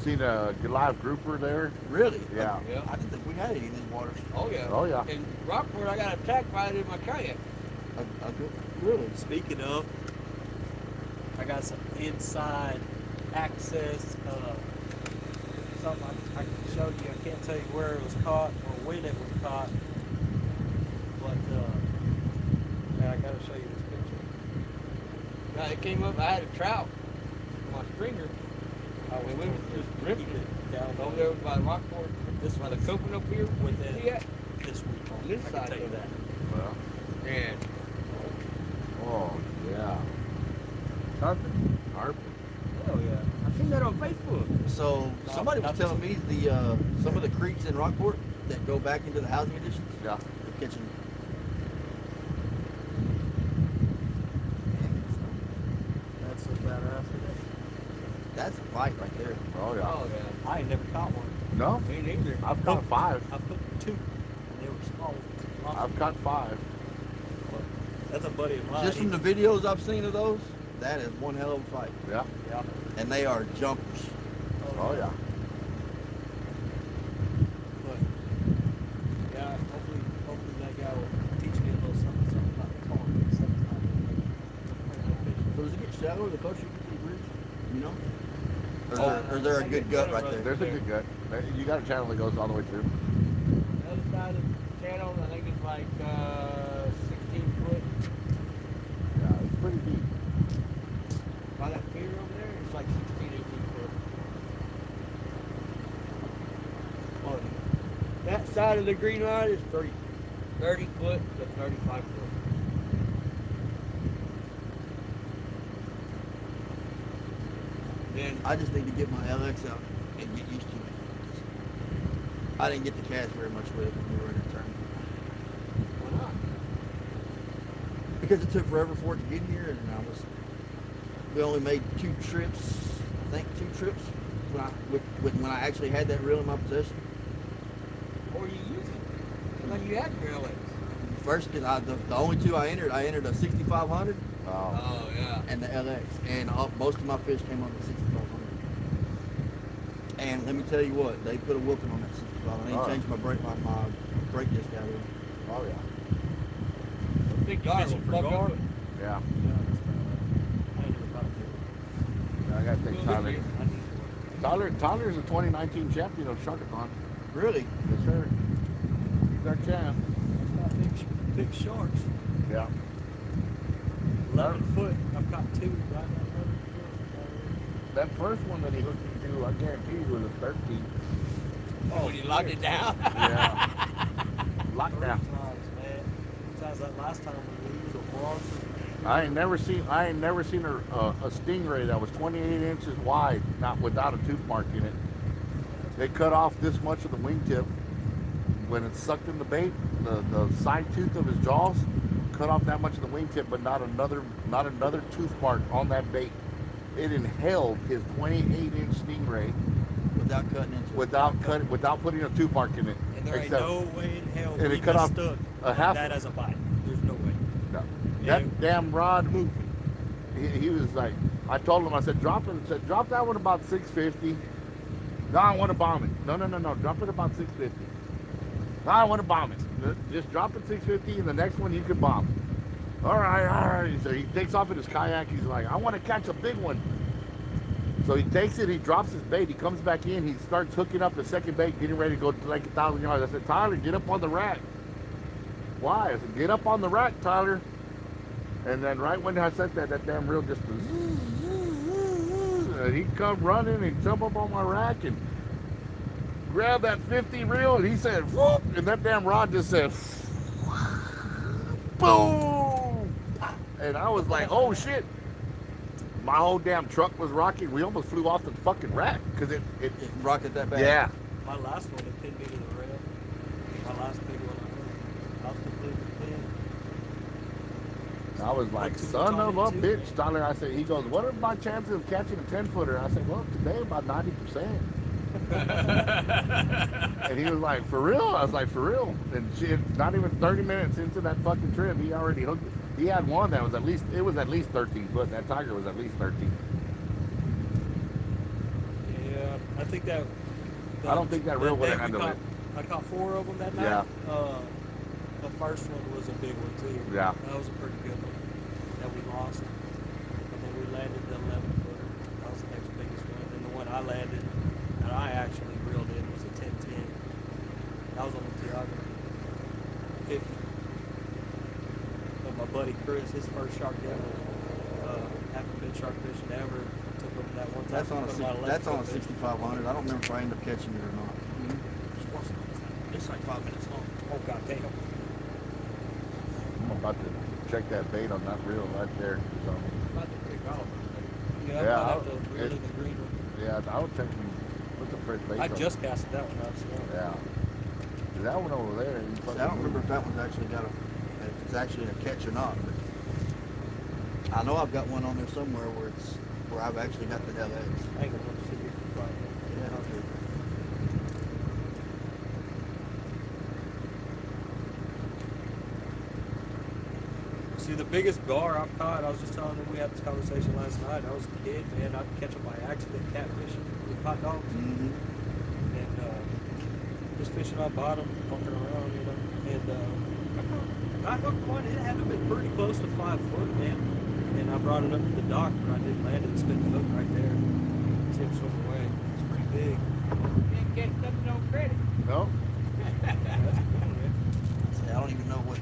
Seen a live grouper there. Really? Yeah. Yeah. I didn't think we had any in these waters. Oh yeah. Oh, yeah. In Rockport, I got attacked by it in my kayak. Really? Speaking of, I got some inside access. Something I can show you. I can't tell you where it was caught or when it was caught, but yeah, I gotta show you this picture. Now, it came up. I had a trout on my stringer. I was And we was just keep drifting it down over there there by Rockport. This By the was coping up here. within Yeah. this week. This I side can tell you of it. that. Well, And oh, yeah. Carpet. oh yeah, I seen that on Facebook. So somebody was telling me some of the creeks in Rockport that go back into the housing additions, Yeah. they're catching. That's so badass. That's a fight right there. Oh, yeah. Oh yeah. I ain't never caught one. No? Me neither. I've caught 5. I've put 2. And they were small. I've caught 5. That's a buddy of mine. Just from the videos I've seen of those, that is one hell of a fight. Yeah. Yeah. And they are jumpers. Oh yeah. But yeah, hopefully that guy will teach me a little something about the pond sometime. So does it get shallower the closer you get to the bridge? You know? Or Oh, is there a good gut right there? There's a good gut. You got a channel that goes all the way through. The other side of the channel, I think it's like 16 foot. Yeah, it's pretty deep. By that pier over there, it's like 16, 18 foot. On that side of the green line is 30 foot to 35 foot. Then I just need to get my LX out and get used to it. I didn't get to cast very much with it when we were in a tournament. why not? Because it took forever for it to get here, and we only made 2 trips, I think 2 trips, when I actually had that reel in my possession. Or you use it. And then you had your LX. First, because the only 2 I entered a 6500 Oh, yeah. and the LX, and most of my fish came on the 6500. And let me tell you what, they put a whooping on that 6500. I Oh. ain't changed my brake disc out of it. Oh yeah. Big guy Fishing for will fuck gar? up. Yeah. Yeah, that's bad. I ain't never thought of I gotta take Tyler. it. I need to Tyler's a 2019 champion of Sharkathon. Really? Yes, sir. He's our champ. got big sharks. Yeah. 11 foot. I've got 2 right now. That first one that he hooked me to, I guarantee you was a 13. Oh, when you locked it down? Yeah. Lockdown. Besides that last time we used a monster. I ain't never seen a stingray that was 28 inches wide, not without a tooth mark in it. They cut off this much of the wingtip when it's sucked in the bait. The side tooth of his jaws cut off that much of the wingtip, but not another tooth mark on that bait. It inhaled his 28-inch stingray Without cutting into it. without putting a tooth mark in it. And there ain't Except- no way in hell and we it cut off stuck a half- that as a bite. There's no way. No. Yeah. That damn rod moved. He was like, I told him, I said, drop it. I said, drop that one about 650. No, I want to bomb it. No. Drop it about 650. No, I want to bomb it. Just drop it 650, and the next one you can bomb. All right. So he takes off in his kayak. He's like, I want to catch a big one. So he takes it, he drops his bait, he comes back in, he starts hooking up the second bait, getting ready to go to like 1,000 yards. I said, Tyler, get up on the rack. Why? I said, get up on the rack, Tyler. And then right when I said that damn reel just and he come running and jump up on my rack and grab that 50 reel, and he said, whoop, and that damn rod just said, boom. And I was like, oh shit. My whole damn truck was rocking. We almost flew off the fucking rack because it It rocked that bad. yeah. My last one, it pinned me to the rail. My last big one I was completely pinned. I was like, son of a bitch, Tyler. I said, he goes, what are my chances of catching a 10-footer? I said, well, today about 90%. And he was like, for real? I was like, for real. And shit, not even 30 minutes into that fucking trip, he already hooked it. He had one that was at least 13 foot. That tiger was at least 13. Yeah, I think that. I don't think that reel day would've we handled caught- it. I caught 4 of them that night. Yeah. The first one was a big one too. Yeah. That was a pretty good one that we lost. And then we landed the 11-footer. That was the next biggest one. And the one I landed that I actually reeled in was a 10-10. That was on the Tiago. 50. But my buddy Chris, his first shark ever, haven't been shark fishing ever. Took him that one time. That's on a Put him on that's on a 11-foot. 6500. I don't remember if I ended up catching it or not. It's like 5 minutes long. Oh god damn. I'm about to check that bait on that reel right there. So, About to pick off. Yeah, Yeah, I have I'll- to reel in the green one. yeah, I would check and put the first bait I on. just casted that one out. So. Yeah. That one over there. I don't remember if that one's actually got if it's actually a catch or not. But I know I've got one on there somewhere where I've actually got the LX. I ain't gonna want to see you find it. Yeah, I'll do it. See, the biggest gar I've caught, I was just telling them, we had this conversation last night. I was a kid, man. I'd catch them by accident catfishing with hot dogs. Mm-hmm. And just fishing on bottom, walking around, you know. And I hooked one. It had to be pretty close to 5 foot, man. And I brought it up to the dock, but I didn't land it. Spin the hook right there. See him swim away. It's pretty big. You ain't catch nothing on credit. No? That's cool, man. See, I don't even know what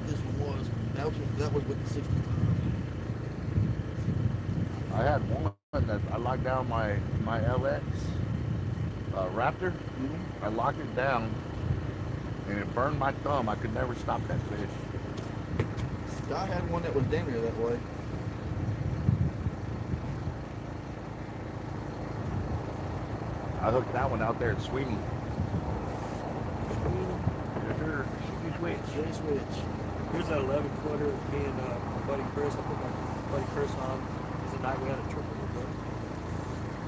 this one was. That was with the 65. I had one that I locked down my LX Raptor. Mm-hmm. I locked it down, and it burned my thumb. I could never stop that fish. I had one that was damn near that way. I hooked that one out there at Sweeney. Yes, sir. Sweeney Switch. Jay Switch. Here's that 11 footer. Me and my buddy Chris. I put my buddy Chris on. It was the night we had a triple hook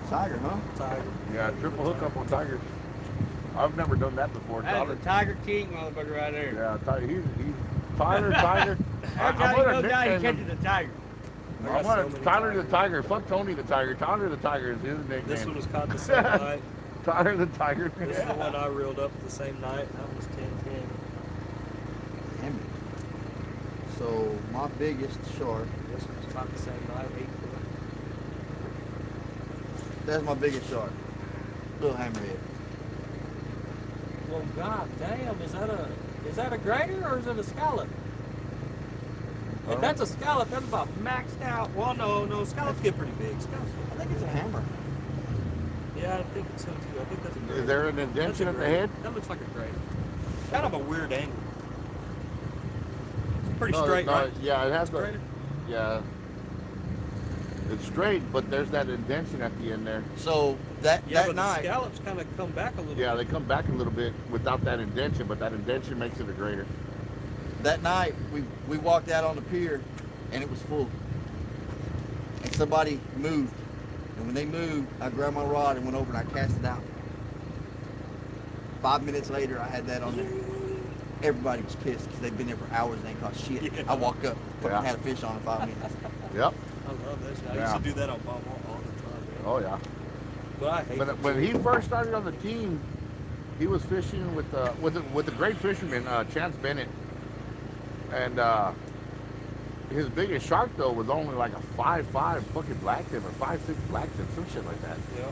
Tiger, huh? tiger. Yeah, triple hookup on tigers. I've never done that before. That's Tyler. the Tiger King motherfucker right there. Yeah, he's Tyler Tiger. Every time he goes down, he catches a tiger. I I'm got gonna so many Tyler the tigers. Tiger. Fuck Tony the Tiger. Tyler the Tiger is his nickname. This one was caught the same night. Tyler the Tiger. This is the one I reeled up the same night. That was 10-10. Damn it. So my biggest shark. This one was caught the same night, 8 foot. That's my biggest shark. Little hammerhead. Well, god damn, is that a grader or is it a scallop? If that's a scallop, that's about maxed out. Well, no, scallops get pretty big. Scallops I think it's a hammer. Yeah, I think so too. I think that's a grader. Is there an That's indentation a at the grader. head? That looks like a grader. Kind of a weird angle. It's pretty No, straight, no, right? Yeah, it has the. Grader? Yeah. It's straight, but there's that indentation at the end there. So that Yeah, but the night, scallops kind of come back a little Yeah, bit. they come back a little bit without that indentation, but that indentation makes it a grader. that night we walked out on the pier, and it was full. And somebody moved, and when they moved, I grabbed my rod and went over and I cast it out. 5 minutes later, I had that on there. Everybody was pissed because they'd been there for hours and they caught shit. Yeah. I walked up, fucking Yeah. had a fish on in 5 minutes. Yep. I love that shit. I Yeah. used to do that on Bob all the time, man. Oh yeah. But I hate When he first started on the team, he was fishing with a great fisherman, Chance Bennett, and his biggest shark though was only like a 5'5" fucking black tip or 5'6" black tip, some shit like that. Yeah.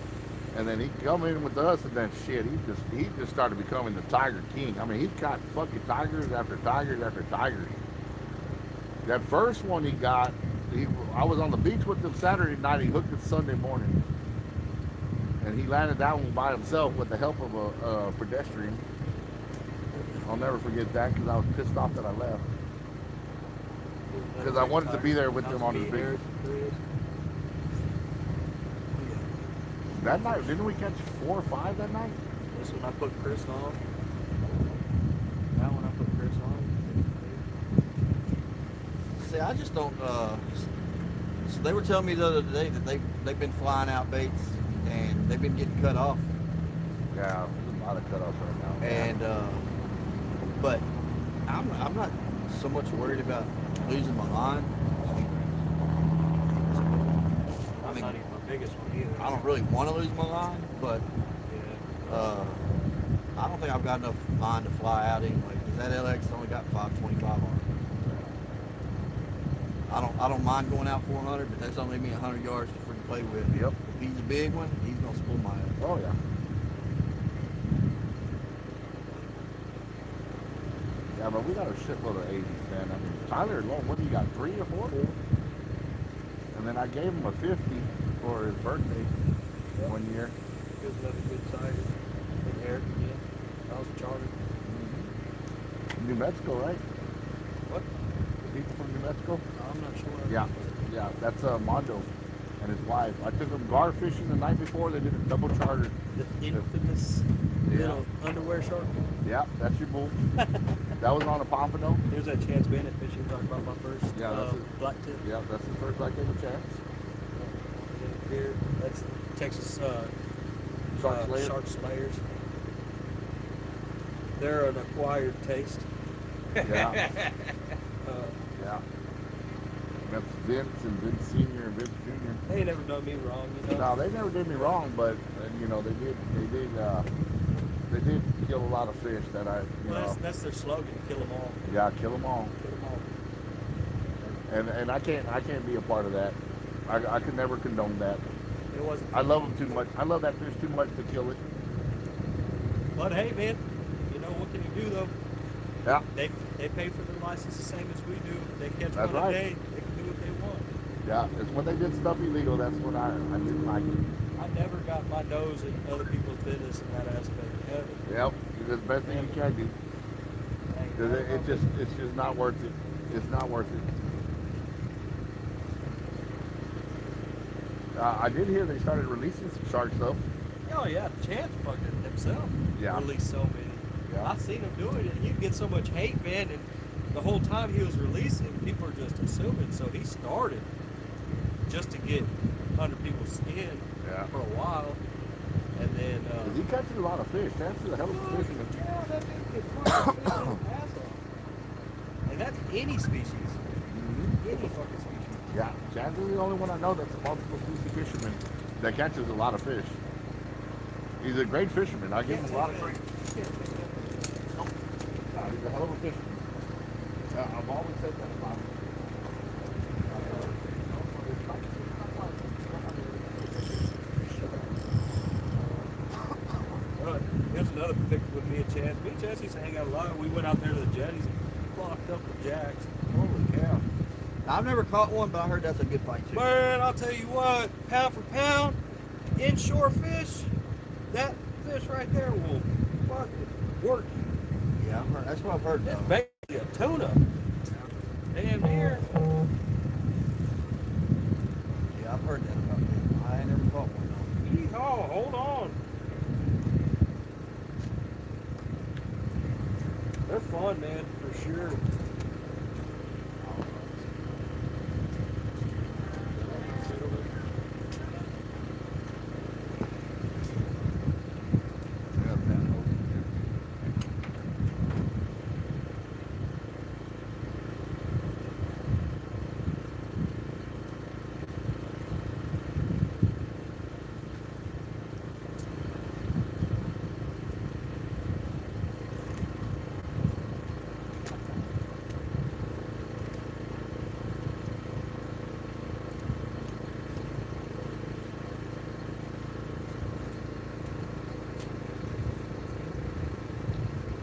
And then he come in with us, and then shit, he just started becoming the Tiger King. I mean, he caught fucking tigers after tigers after tigers. That first one he got, I was on the beach with him Saturday night. He hooked it Sunday morning, and he landed that one by himself with the help of a pedestrian. I'll never forget that because I was pissed off that I left. Because I wanted to be there with him on the beach. That night, didn't we catch 4 or 5 that night? This one I put Chris on. That one I put Chris on. See, I just don't. So they were telling me the other day that they've been flying out baits and they've been getting cut off. Yeah, there's a lot of cutoffs right now. And but I'm not so much worried about losing my line. I That's mean, not even my biggest one either. I don't really want to lose my line, but Yeah. I don't think I've got enough line to fly out anyway. Because that LX only got 525 on it. I don't mind going out 400, but that's only me 100 yards to freaking play with. Yep. If he's a big one, he's gonna spool my ass. Oh yeah. Yeah, but we got a shitload of 80s, man. I mean, Tyler alone, what do you got, 3 or 4? And then I gave him a 50 for his birthday one year. Good another good tiger. Good hair. Yeah. That was a charter. New Mexico, right? What? People from New Mexico? I'm not sure. Yeah, that's Mondo and his wife. I took them gar fishing the night before. They did a double charter. The infamous little underwear shark. Yeah, that's your bull. That was on a pompano. There's that Chance Bennett fishing. Talking about my first Yeah, that's it. black tip. Yeah, that's the first I gave a chance. Here, that's Texas Shark Slayer. Shark Slayers. They're an acquired taste. Yeah. Yeah. That's Vince and Vince Senior and Vince Junior. They ain't never done me wrong, you know. No, they never did me wrong, but you know they did kill a lot of fish that I, you Well, know, that's their slogan: kill them all. yeah, kill them all. Kill them all. And I can't be a part of that. I could never condone that. It wasn't. I love them too much. I love that fish too much to kill it. But hey, man, you know what can you do though? Yeah, They pay for their license the same as we do. They catch That's one right. a day. They can do what they want. yeah. It's when they did stuff illegal. That's when I didn't like it. I never got my nose in other people's business in that aspect. Ever. Yep, it's the best thing you can do. Hey, 'Cause it's just not worth it. It's not worth it. I did hear they started releasing some sharks though. Oh yeah, Chance fucking himself Yeah. released so many. Yeah. I seen him do it, and he'd get so much hate, man. And the whole time he was releasing, people were just assuming. So he started just to get under people's skin Yeah. for a while, and then 'Cause he catches a lot of fish. That's a hell of a fisherman. yeah, that dude could fucking fish his ass off. And that's any species, any fucking species. Yeah, Chance is the only one I know that's a multiple species fisherman that catches a lot of fish. He's a great fisherman. I give him a lot of credit. He's a hell of a fisherman. I've always said that about him. Here's another picture with me and Chance. Me and Chance used to hang out a lot. We went out there to the jetties and locked up with jacks. Holy cow. I've never caught one, but I heard that's a good fight too. Man, I'll tell you what, pound for pound, inshore fish, that fish right there will fucking work you. Yeah, I've heard, that's what I've heard. It's Though. basically a tuna. Damn near. Yeah, I've heard that about them. I ain't never caught one though. Yeehaw, hold on. They're fun, man, for sure.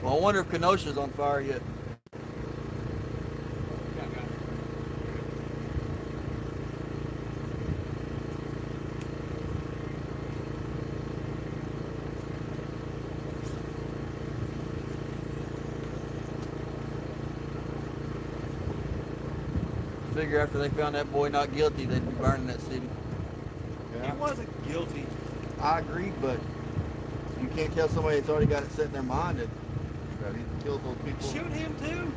Well, I wonder if Kenosha's on fire yet. Figure after they found that boy not guilty, they'd be burning that city. He wasn't guilty. I agree, but you can't tell somebody that's already got it set in their mind that he killed those people. Shoot him too.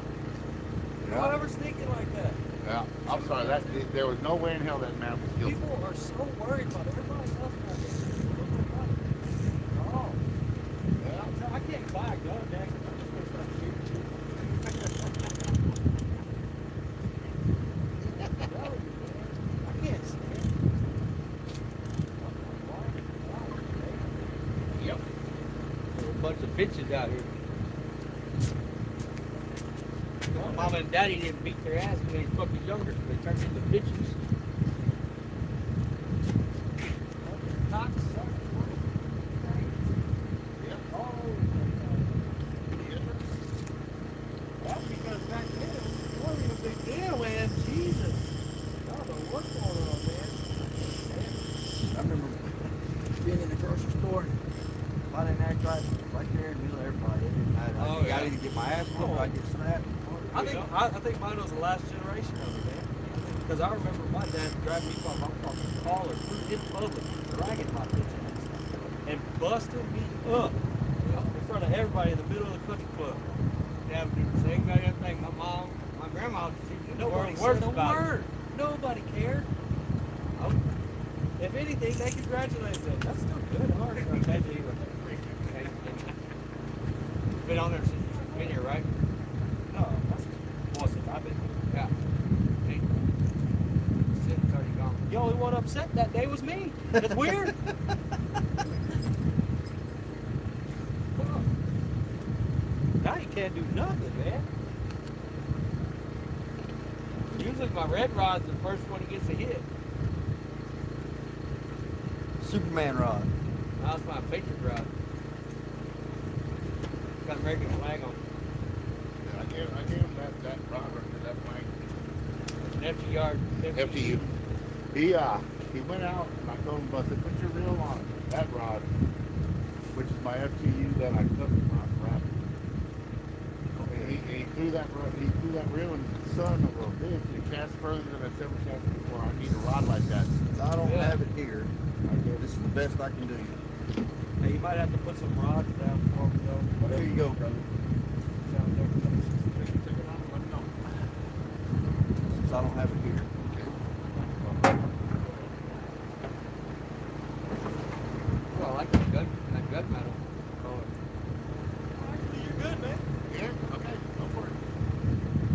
Yeah. Whoever's thinking like that. Yeah, I'm sorry. There was no way in hell that man was guilty. People are so worried about everybody else out there. Oh. Yeah. I can't buy a gun, Jackson. I'm just gonna start shooting. I can't stand it. Yep. There's a bunch of bitches out here. Mama and daddy didn't beat their ass when they was fucking younger, so they turned into bitches. That's because back then it wasn't even a big deal, man. Jesus. I don't know what's going on, man. I remember being in the grocery store and if I didn't act right there in the middle of everybody, it didn't matter. Oh, I yeah. either get my ass whooped or I get slapped. I think mine was the last generation of it, man. Because I remember my dad dragging me from my fucking collar in public, dragging my bitch ass, and busting me up in front of everybody in the middle of the country club. Yeah, but the same goddamn thing. My grandma, she Nobody worse said a about it. word. Nobody cared. If anything, they congratulate them. That's still good. I already congratulated you with that. Been on there since you've been here, right? No, that's wasn't. I've been upset that day was me. It's weird. Now you can't do nothing, man. Usually my red rod's the first one that gets a hit. Superman rod. That's my Patriot rod. It's got American flag on it. I gave him that rod right there, that plank. It's an FTR. FTU. He went out and I told him, I said, put your reel on that rod, which is my FTU that I custom wrap. And he threw that reel in the sun over a bitch. It cast further than it's ever cast before. I need a rod like that. So I don't Yeah. have it here. This is the best I can do. Hey, you might have to put some rods down for me, though. There you go, brother. Down there. Since I don't have it here. Well, I like that gun metal. You're good, man. Yeah? Okay, go for it.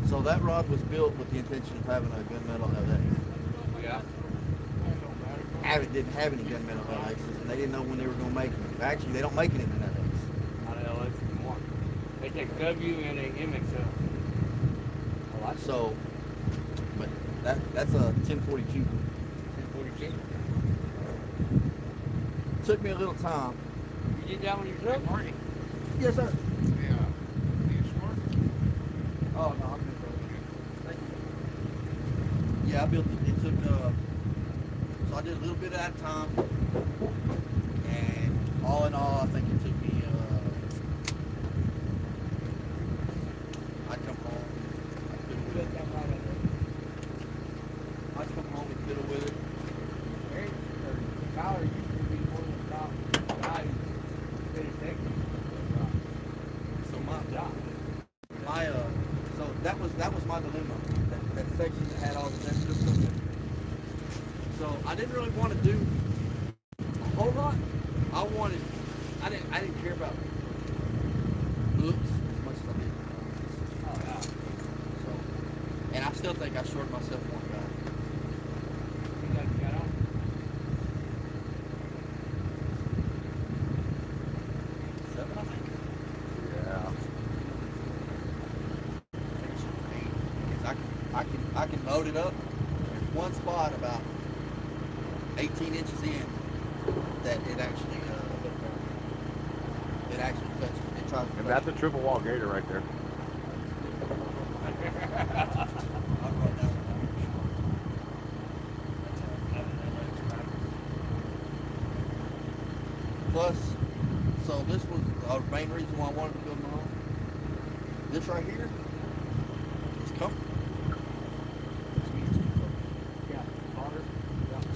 So that rod was built with the intention of having a gunmetal LX. Yeah. Avid didn't have any gunmetal LXs, and they didn't know when they were going to make them. Actually, they don't make it in an LX. Not an LX anymore. They take W and a MXL. Oh, So, but that's a 1042. 1042. Took me a little time. You did that one yourself? Marty. Yes, sir. Yeah. You sure? Oh, no, I'm good, brother. Thank you. Yeah, I built it. It took, so I did a little bit at a time. And all in all, I think it took me, I'd come home. I'd come home and fiddle with it. Tyler used to be one of the top guys who finished Texas. So that was my dilemma. That section that had all the extra stuff in it. So I didn't really want to do a whole lot. I didn't care about looks as much as I did performance. Oh, yeah. So, and I still think I shorted myself one guy. You got on? Seven, I think. Yeah. Because I can load it up. There's one spot about 18 inches in that it actually touches. It tries to And that's a triple wall gator right there. I'll run down. Plus, so this was the main reason why I wanted to build my home. This right here is comfortable.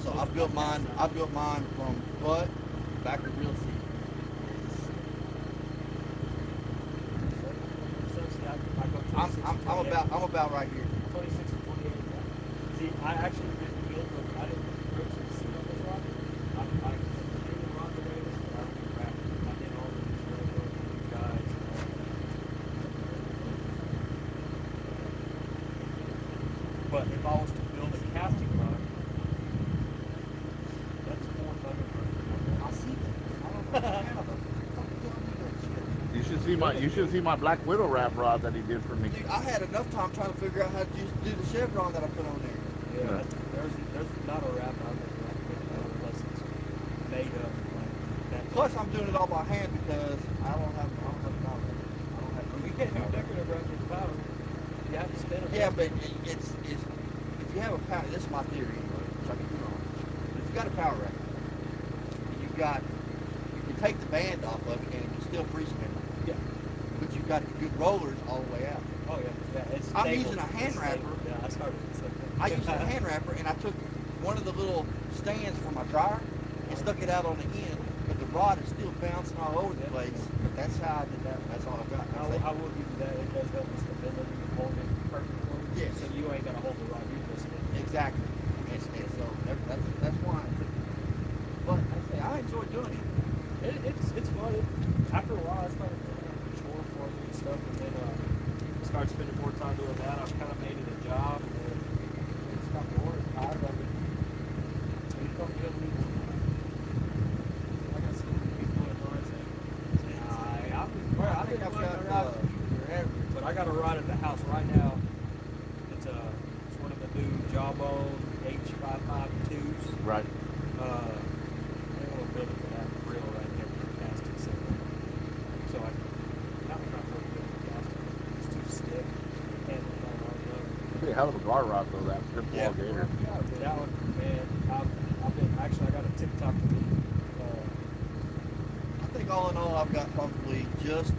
So I built mine from butt back to real seat. I'm about right here. 26 and 28. See, I actually didn't build them. I didn't put the seat on this rock. I did the rock the way it is, but I don't do back. I did all the railroad guides and all that. But if I was to build a casting rod, that's $400. I see that. I don't know how the fuck did I do that shit? You should see my Black Widow wrap rod that he did for me. Dude, I had enough time trying to figure out how to do the chevron that I put on there. Yeah, there's not a wrap out there unless it's made up like that. Plus, I'm doing it all by hand because I don't have power. You can't do decorative wrap with power. You have to spin it. Yeah, but it's if you have a power, this is my theory, which I could be wrong. But if you got a power rack, and you can take the band off of it and it can still free spin it. Yeah. But you've got good rollers all the way out. Oh yeah. It's I'm stable. using a hand It's wrapper. stable. Yeah, I started with something. I used a hand wrapper and I took one of the little stands for my dryer and stuck it out on the end, but the rod is still bouncing all over the place. But that's how I did that. That's all I got. I will give you that. It does help with stability and holding it perfectly. Yes. So you ain't gotta hold the rod. You just spin it. Exactly. And so that's why. But I say I enjoy doing it. It's fun. After a while, I started doing it for chore for me and stuff, and then I started spending more time doing that. I've kind of made it a job, and then it's got bored. I love it. fuck the other one? I got some people in lines I think I've got, but I got a ride at the house right now. It's one of the new Jawbone H552s. Right. They want to build it for that grill right there for the casting center. So that one not really good for casting. It's too stiff. And Pretty hell of a gar rod though, that Pit Bull Yeah. Gator. that one, man, I've been actually I got a TikTok of it. I think all in all, I've got probably just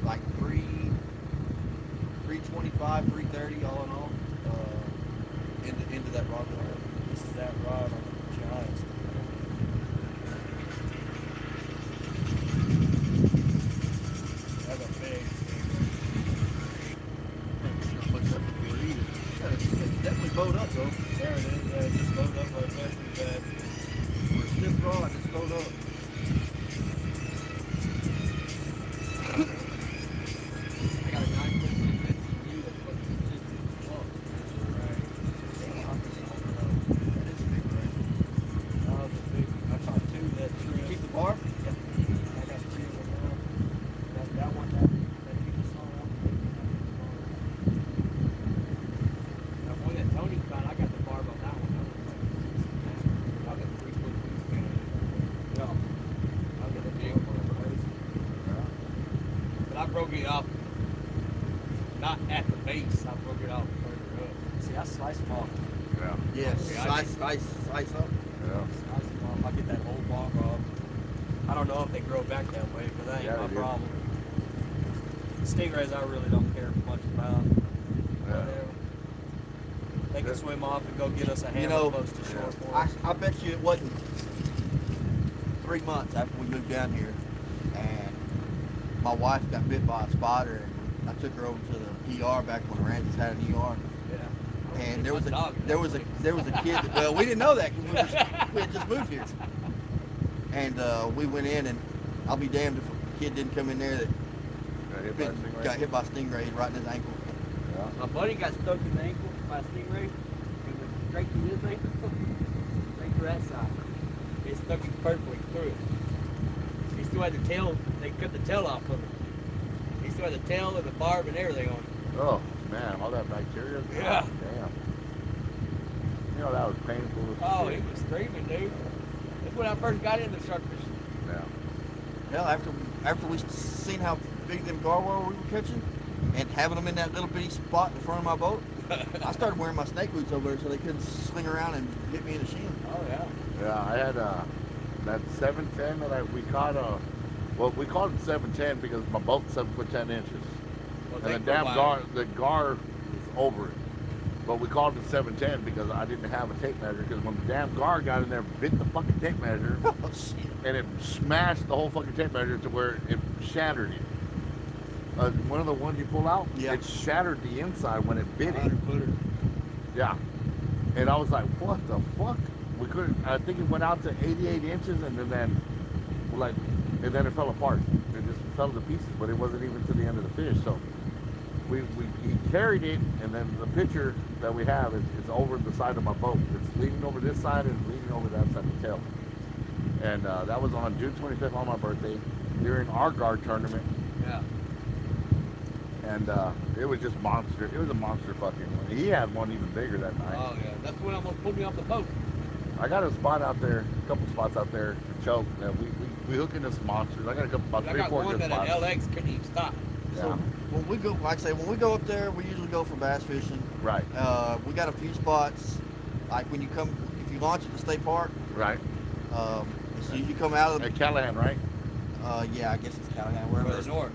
like 325, 330 all in all, into that rod. This is that rod on the Giants. That's a big Not much effort for it either. Yeah, it's definitely bowed up though. There it is. Yeah, it just loaded up right there. Bad. For a stiff rod, it's bowed up. I got a 9.6 that's fucking That is a big rig. Oh, the big. I caught two that You trip. keep the bar? I got two of them now. That one, that you just saw, that one. That one that Tony found, I got the barb on that one. I got 3 foot wingspan. Yeah. I'll get a big one. But I broke it off, not at the base. I broke it off further up. See, I slice them off. Yeah. Yes. Yeah, Slice up. Yeah. Slice them off. I get that whole barb off. I don't know if they grow back that way, but that ain't Yeah, my they do. problem. Stingrays I really don't care much about. Whatever. They can swim off and go get us a hammer know, close to shore for I, us. I bet you it wasn't 3 months after we moved down here, and my wife got bit by a spider, and I took her over to the ER back when Aransas had an ER. Yeah. And there was a Dog, there was a kid. That, well, we didn't know that because we had just moved here, and we went in, and I'll be damned if a kid didn't come in there that got hit by a stingray right in his ankle. My buddy got stuck in the ankle by a stingray. It went straight through his ankle, straight to that side. It stuck him perfectly through it. He still had the tail. They cut the tail off of it. He still had the tail and the barb and everything on it. Oh man, all that bacteria. Yeah. Damn. You know that was painful. as Oh, shit. he was screaming, dude. That's when I first got into shark fishing. Yeah. Hell, after we seen how big them gar were we were catching, and having them in that little bitty spot in front of my boat, I started wearing my snake boots over there so they couldn't swing around and hit me in the shin. Oh yeah. Yeah, I had that 710 that we caught. Well, we called it 710 because my boat's 7 foot 10 inches, Well, and the they damn go gar, by- the gar was over it. But we called it 710 because I didn't have a tape measure. Because when the damn gar got in there, bit the fucking tape measure, Oh shit! and it smashed the whole fucking tape measure to where it shattered it. One of the ones you pull out, Yeah. it shattered the inside when it bit it. 100-footer. Yeah. And I was like, what the fuck? We couldn't, I think it went out to 88 inches and then and then it fell apart. It just fell to pieces, but it wasn't even to the end of the fish. So he carried it, and then the picture that we have is over the side of my boat. It's leaning over this side and leaning over that side of the tail. And that was on June 25th on my birthday during our guard tournament. Yeah. And it was just monster. It was a monster fucking one. He had one even bigger that night. Oh yeah. That's when almost pulled me off the boat. I got a spot out there, a couple spots out there to choke. We hook into some monsters. I got a couple, about I three, got four one good that spots. an LX couldn't even stop. Yeah. So when we go, like I say, when we go up there, we usually go for bass fishing. Right, We got a few spots, like when you come, if you launch at the state park, right. as soon as you come out of At Callahan, right? yeah, I guess it's Callahan, For wherever the north.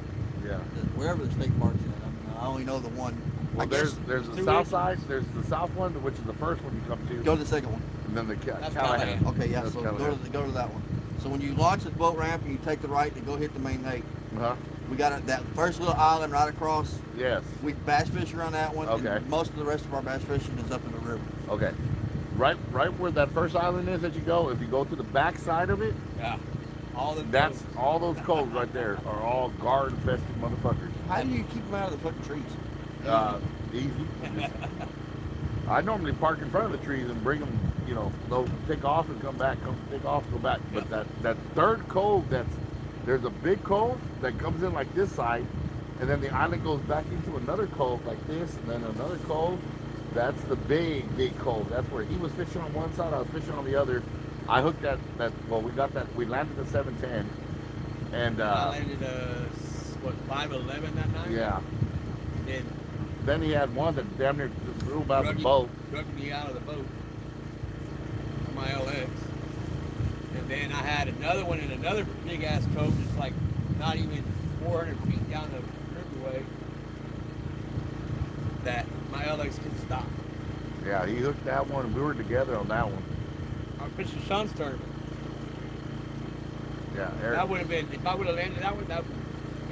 Yeah. wherever the state park's in. I only know the one. Well, I guess there's the two south inches. side. There's the south one, which is the first one you come to, go to the second one. and then the That's Callahan. Callahan. Okay, yeah. That's So Callahan. go to that one. So when you launch at the boat ramp and you take the right to go hit the main lake, Uh-huh. we got that first little island right across. Yes. We bass fish around that one. Okay. And most of the rest of our bass fishing is up in the river. Okay. Right where that first island is that you go. If you go to the back side of it, Yeah. All the that's all those coves right there are all guard infested motherfuckers. How do you keep them out of the fucking trees? Easy. I normally park in front of the trees and bring them you know, they'll take off and come back, take off, go back. But that third cove, there's a big cove that comes in like this side, and then the island goes back into another cove like this, and then another cove. That's the big cove. That's where he was fishing on one side, I was fishing on the other. I hooked we landed the 710, and I landed 511 that night. yeah. And Then he had one that damn near just threw him out the Drug boat. drug me out of the boat on my LX. And then I had another one in another big ass cove, just like not even 400 feet down the riverway, that my LX couldn't stop. Yeah, he hooked that one, and we were together on that one. I was fishing Sean's tournament. Yeah, That would have been, if I would have landed that one,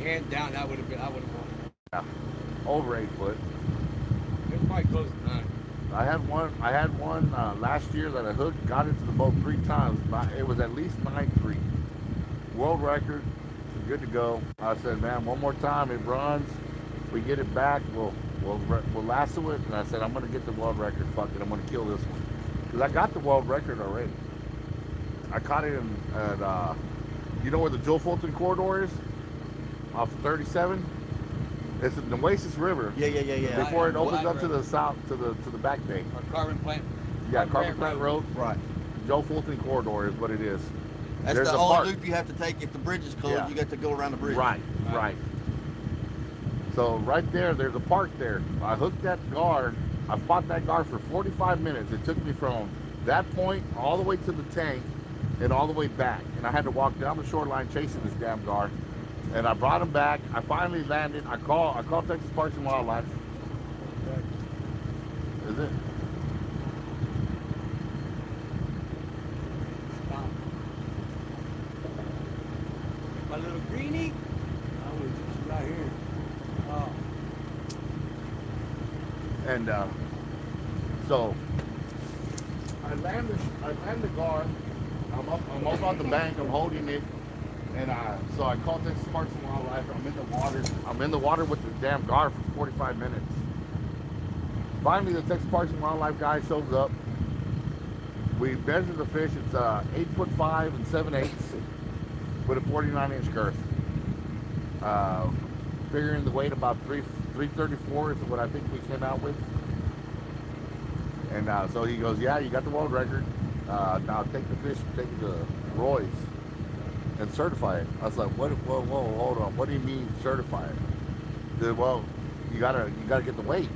hands down, that would have been, I would have won. yeah, over 8 foot. It was probably close to 9. I had one last year that I hooked, got into the boat 3 times. It was at least 9.3. World record, good to go. I said, man, one more time, it runs. We get it back, we'll lasso it. And I said, I'm gonna get the world record. Fuck it, I'm gonna kill this one because I got the world record already. I caught it at you know where the Joe Fulton corridor is, off of 37. It's the Nueces River. Yeah. Before it opens Black up to Road. the south, to the back bay. Or Carbon Plant. Yeah, Carpet Plant Road. Right. Joe Fulton corridor is what it is. That's There's the a only park. loop you have to take if the bridge is closed. Yeah. You got to go around the bridge. Right. So right there's a park there. I hooked that gar. I fought that gar for 45 minutes. It took me from that point all the way to the tank and all the way back. And I had to walk down the shoreline chasing this damn gar. And I brought him back. I finally landed. I called Texas Parks and Wildlife. Is it? Stop. My little greenie, I was just right here. Oh. And so I land the gar. I'm up on the bank. I'm holding it, and so I called Texas Parks and Wildlife. I'm in the water with the damn gar for 45 minutes. Finally, the Texas Parks and Wildlife guy shows up. We measure the fish. It's 8'5" and 7/8" with a 49-inch girth. Figuring the weight about 334 is what I think we came out with. And so he goes, yeah, you got the world record. Now take the fish, take it to Roy's and certify it. I was like, whoa, hold on. What do you mean certify it? He said, well, you gotta get the weight.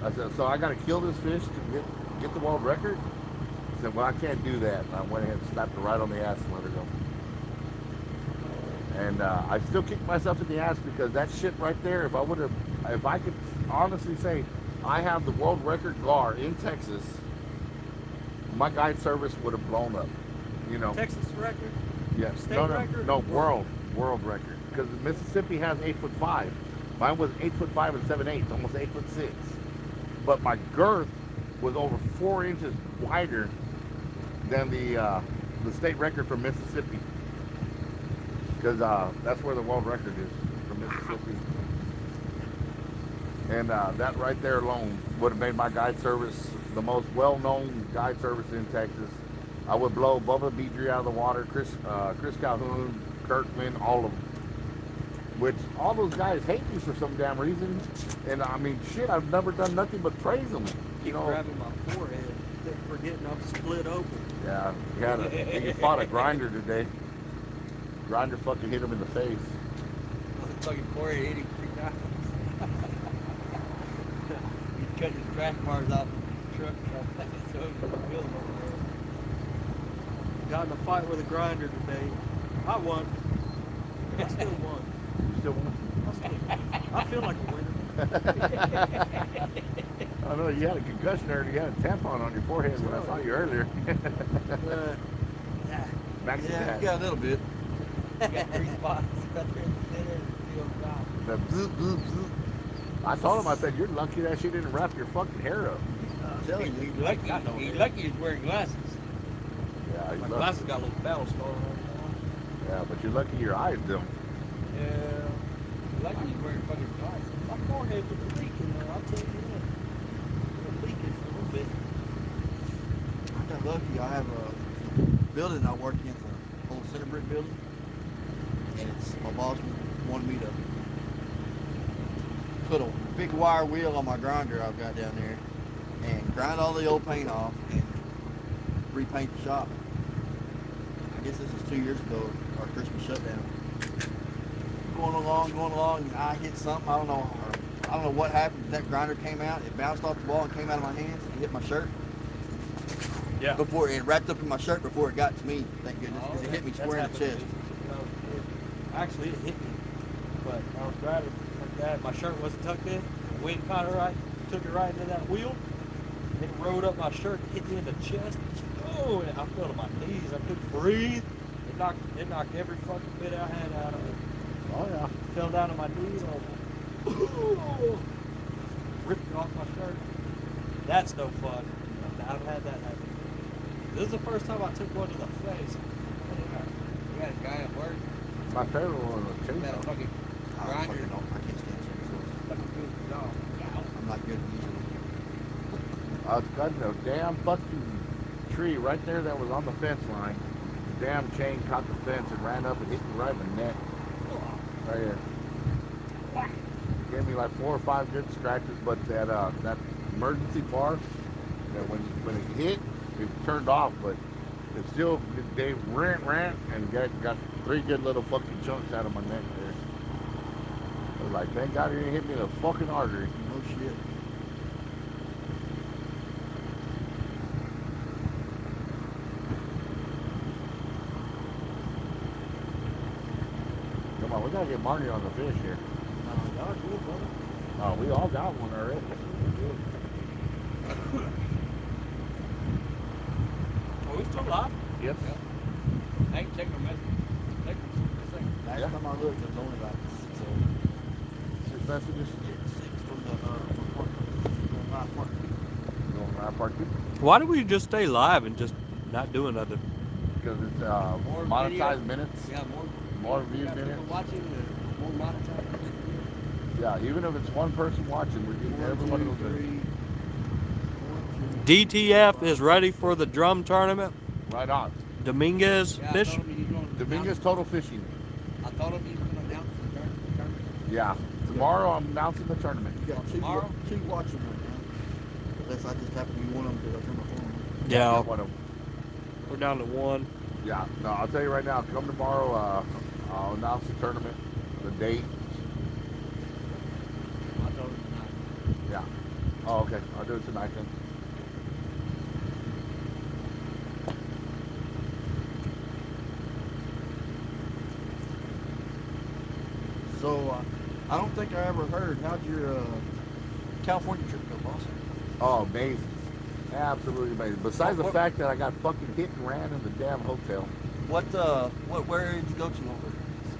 I said, so I gotta kill this fish to get the world record? He said, well, I can't do that. And I went ahead and slapped her right on the ass and let her go. And I still kick myself in the ass because that shit right there, if I could honestly say I have the world record gar in Texas, my guide service would have blown up. You know. Texas record? Yes. State No, record? no, world record. Because Mississippi has 8'5". Mine was 8'5" and 7/8", almost 8'6". But my girth was over 4 inches wider than the state record for Mississippi. Because that's where the world record is, for Mississippi. And that right there alone would have made my guide service the most well-known guide service in Texas. I would blow Bubba Beedry out of the water, Chris Calhoun, Kirkman, all of them. Which all those guys hate me for some damn reason. And I mean, shit, I've never done nothing but praise them. You Keep know. grabbing my forehead, forgetting I'm split open. Yeah, he fought a grinder today. Grinder fucking hit him in the face. Fucking Corey hit him 3 times. He's cutting his crash bars off the truck. So he was over there. Got in a fight with a grinder today. I won. I still won. You still won? I feel like a winner. I know you had a concussion there and you had a tampon on your forehead when I saw you earlier. Back to Yeah, that. you got a little bit. You got 3 spots right there in the center and 2 on top. That bloop, bloop, bloop. I told him, I said, you're lucky that shit didn't wrap your fucking hair up. I'm telling you. He's lucky. He's lucky he's wearing glasses. Yeah, My you're glasses lucky. got a little battle scar on them. Yeah, but you're lucky your eyes don't. Yeah. He's lucky he's wearing fucking glasses. My forehead was leaking though, I'll tell you that. It was leaking a little bit. got lucky. I have a building I work in, it's an old center brick building, and it's my boss wanted me to put a big wire wheel on my grinder I've got down there, and grind all the old paint off and repaint the shop. I guess this is 2 years ago, our Christmas shutdown. Going along, and I hit something. I don't know what happened. That grinder came out. It bounced off the wall and came out of my hands and hit my shirt. Yeah. Before it wrapped up in my shirt before it got to me. Thank goodness, because it hit me That's square in the happened to chest. me. Actually, it hit me, but I was driving like that. My shirt wasn't tucked in. The wind caught it right, took it right into that wheel. It rode up my shirt, hit me in the chest. Oh, and I fell to my knees. I couldn't breathe. It knocked every fucking bit I had out of it. Oh yeah. Fell down to my knees. I was like, ripped it off my shirt. That's no fun. I've had that happen. This is the first time I took one to the face. We got a guy at work. My favorite one was Got a chainsaw. fucking I grinder. fucking don't. I can't stand chainsaws. Fucking good dog. I'm not good at using them. I was cutting a damn fucking tree right there that was on the fence line. The damn chain caught the fence and ran up and hit me right in the neck. Right here. Gave me like 4 or 5 good scratches, but that emergency bar, that when it hit, it turned off, but it still, they ran and got 3 good little fucking chunks out of my neck there. I was like, thank God it didn't hit me in the fucking artery. No shit. Come on, we gotta get Marty on the fish here. Y'all good, brother. Oh, we all got one already. Are we still live? Yes. I ain't checking my message. Check this thing. Last Yeah. time I looked, it was only about 6 of them. 6 messages. 6 from the park. Going right park two. Why do we just stay live and just not do another? Because it's More monetized video. minutes. Yeah, More viewed got minutes. people watching, more monetized. Yeah, even if it's one person watching, we're getting everyone of those. DTF is ready for the drum tournament. Right on. Dominguez Yeah, fish. I told him he was gonna Dominguez Total Fishing. I told him he was going to announce the tournament. Yeah. Tomorrow I'm announcing the tournament. You got Tomorrow? two watching right now. Unless I just happen to be one of them because I turn my phone on. Yeah, One of 'em. we're down to 1. Yeah. No, I'll tell you right now. Come tomorrow. I'll announce the tournament, the date. I told him tonight. Yeah. Oh, okay. I'll do it tonight then. So, I don't think I ever heard. How'd your California trip go, boss? Oh, amazing. Absolutely amazing. Besides the What- fact that I got fucking hit and ran in the damn hotel. Where did you go to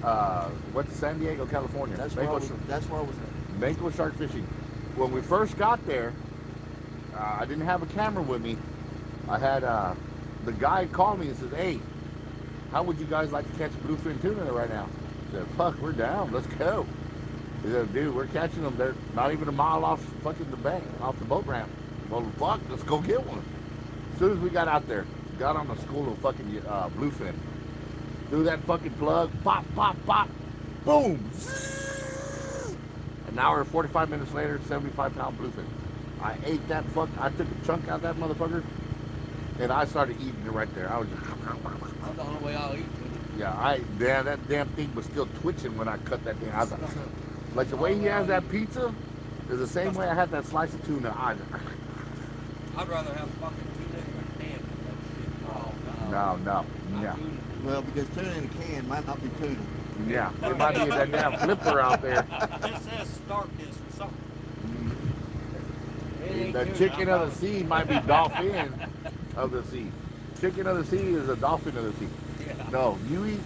over? Went to San Diego, California. That's where I Banco was. That's where I was at. Banco shark fishing. When we first got there, I didn't have a camera with me. I had the guy called me and says, "Hey, how would you guys like to catch bluefin tuna right now?" I said, "Fuck, we're down. Let's go." He said, "Dude, we're catching them. They're not even a mile off fucking the bank, off the boat ramp." Well, fuck, let's go get one. As soon as we got out there, got on the school of fucking bluefin. Threw that fucking plug, pop, pop, pop, boom. An hour, 45 minutes later, 75-pound bluefin. I ate that fuck. I took a chunk out of that motherfucker, and I started eating it right there. I was just, That's the only way I'll eat with yeah, that damn thing was still twitching when I cut that thing. I was like the way he has that pizza is the same way I had that slice of tuna. I'd rather have fucking tuna in a can than that shit. No, yeah, Well, because tuna in a can might not be tuna. yeah. It might be that damn flipper out there. It says Starkist or something. It ain't The tuna, chicken I'm of the sea might be dolphin of the sea. Chicken of the sea is a dolphin of the sea. Yeah. No, you eat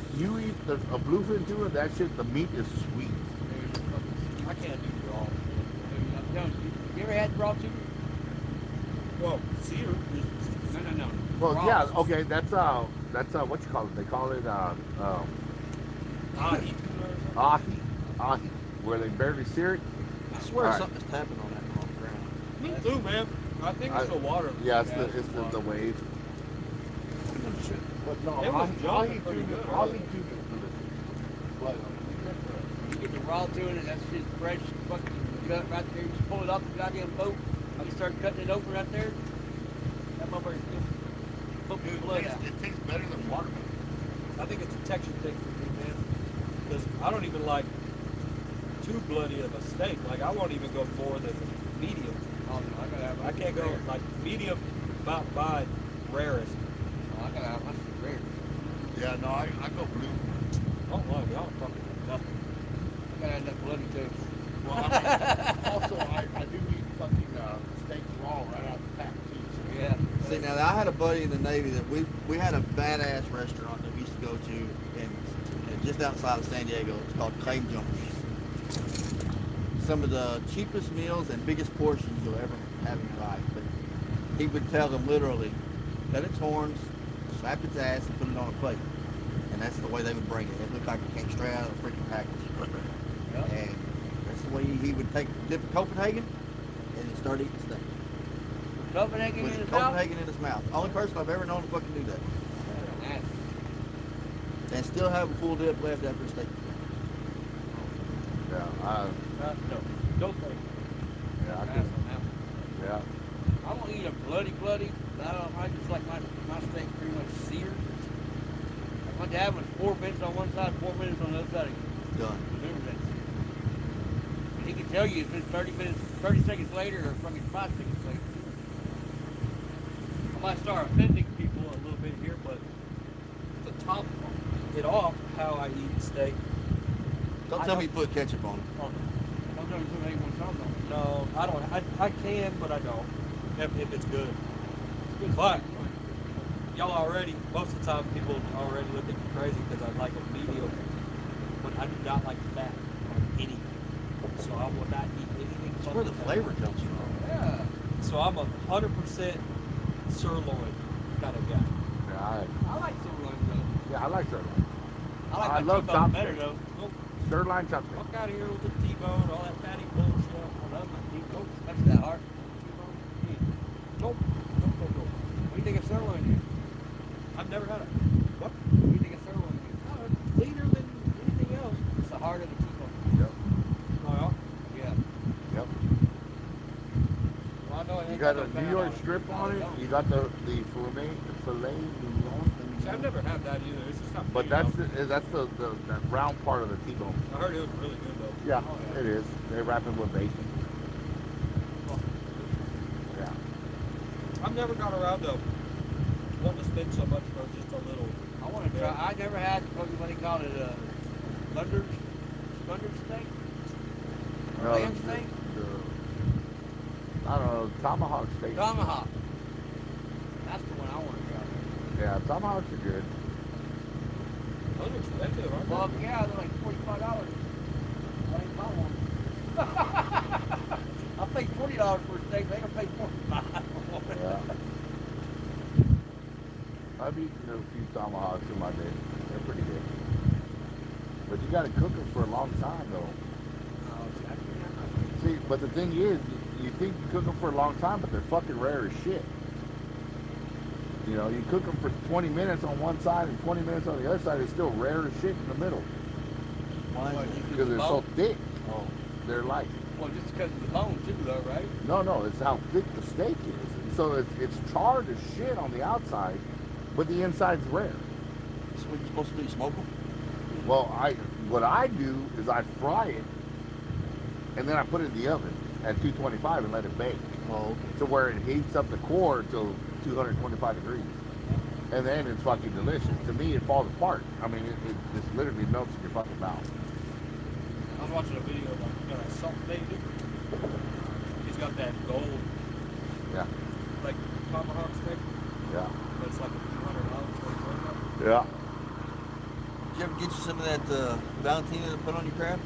a bluefin tuna. That shit, the meat is sweet. I can't do raw. I'm telling you ever had raw tuna? Well, cedar. No. Well, Raw. yeah, okay. That's what you call it. They call it Ahi tuna or something. ahi, where they barely sear it. I swear All right. something's tapping on that on the ground. Me too, man. I think it's the water. Yeah, it's the wave. But no, It was all jumping he pretty do, good. all he do is delicious. But You get the raw tuna, and that's just fresh fucking gut right there. You just pull it off the goddamn boat. You start cutting it open right there. That motherfucker's just pumping Dude, blood out. it tastes better than watermelon. I think it's a texture thing for me, man. Because I don't even like too bloody of a steak. Like, I won't even go more than medium. Oh, no, I gotta have I can't go, like, medium about by rarest. Oh, I gotta have my shit rare. Yeah, no, I go blue. I don't like it. I don't fucking nothing. I gotta have that bloody too. Well, I mean, also, I do eat fucking steak raw right out of the pack, too. So. Yeah. See, now I had a buddy in the Navy that we had a badass restaurant that we used to go to in just outside of San Diego. It's called Claim Jumpers. Some of the cheapest meals and biggest portions you'll ever have in your life. But he would tell them literally, cut its horns, slap its ass, and put it on a plate. And that's the way they would bring it. It looked like it came straight out of a freaking package. Yep. And that's the way he would dip a Copenhagen and start eating steak. Copenhagen in With his mouth? Copenhagen in his mouth. Only person I've ever known to fucking do that. Nasty. And still have a full dip left after a steak. yeah, No, don't think. yeah, I Nasty can, on that one. yeah. I won't eat a bloody, but I just like my steak pretty much seared. My dad was 4 minutes on one side, 4 minutes on the other side. Done. Remember that. And he can tell you if it's 30 seconds later or fucking 5 seconds later. I might start offending people a little bit here, but to top it off, how I eat steak. Don't tell me you put ketchup on it. Don't tell me put anyone sauce on it. No, I don't. I can, but I don't. If it's good. But y'all already, most of the time, people already look at me crazy because I like a medium, but I do not like fat on anything. So I will not eat anything. That's where the flavor comes from. Yeah. So I'm a 100% sirloin kind of guy. Yeah, I like sirloin though. I like sirloin. I like I my love T-bone top better steak. though. Nope. Sirloin chopstick. Walk out of here with the T-bone, all that fatty bullshit. I love my T-bone. That's that hard. T-bone. Nope. What do you think of sirloin is? I've never had it. What? What do you think of sirloin is? Cleaner than anything else. It's the heart of the T-bone. Yep, Oh, Yeah. yep. well, I know it You ain't got no a fat New York on it. strip on it. You got the filet mignon. See, I've never had that either. It's just not But big that's enough. that's the that round part of the T-bone. I heard it was really good though. Yeah, it is. They wrap it with bacon. Yeah. I've never got around to wanting to spend so much for just a little. I want to try. I never had what they call it, thunder steak. No, Lamb steak. I don't know, tomahawk steak. Tomahawk. That's the one I want to try. Yeah, tomahawks are good. Those are expensive, aren't Well, they? yeah, they're like $45. I ain't buy one. I paid $40 for a steak. They gonna pay $45. Yeah. I've eaten a few tomahawks in my day. They're pretty good. But you gotta cook them for a long time though. See, but the thing is, you think you cook them for a long time, but they're fucking rare as shit. You know, you cook them for 20 minutes on one side and 20 minutes on the other side, it's still rare as shit in the middle. Why is it? Because they're so thick. Oh, They're like, Well, just because of the bone too, though, right? no, it's how thick the steak is. So it's charred as shit on the outside, but the inside's rare. so what you supposed to do? Smoke them? Well, what I do is I fry it, and then I put it in the oven at 225 and let it bake. Oh, okay. To where it heats up the core to 225 degrees. And then it's fucking delicious. To me, it falls apart. I mean, it just literally melts in your fucking mouth. I was watching a video of like Salt Bae Dude. He's got that gold, Yeah, like tomahawk steak, yeah, but it's like a few $100. yeah. Did you ever get you some of that Valentina to put on your crab?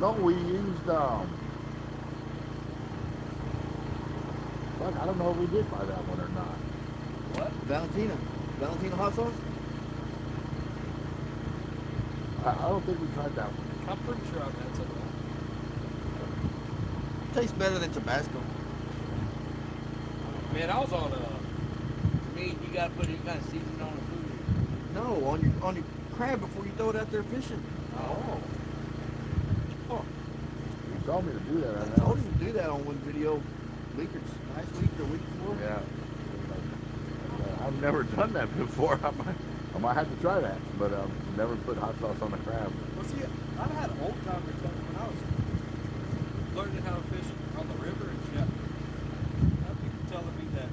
No, we used, fuck, I don't know if we did buy that one or not. What? Valentina. Valentina hot sauce? I don't think we tried that one. I'm pretty sure I've had some of that. Tastes better than Tabasco. Man, I was on mean, you gotta put any kind of seasoning on the food. No, on your crab before you throw it out there fishing. Oh. Huh. You told me to do that. I I told him to do that on one video last week or week before. Yeah. I've never done that before. I might have to try that, but never put hot sauce on the crab. Well, see, I've had old timers tell me when I was learning how to fish on the river and shit. I have people telling me that,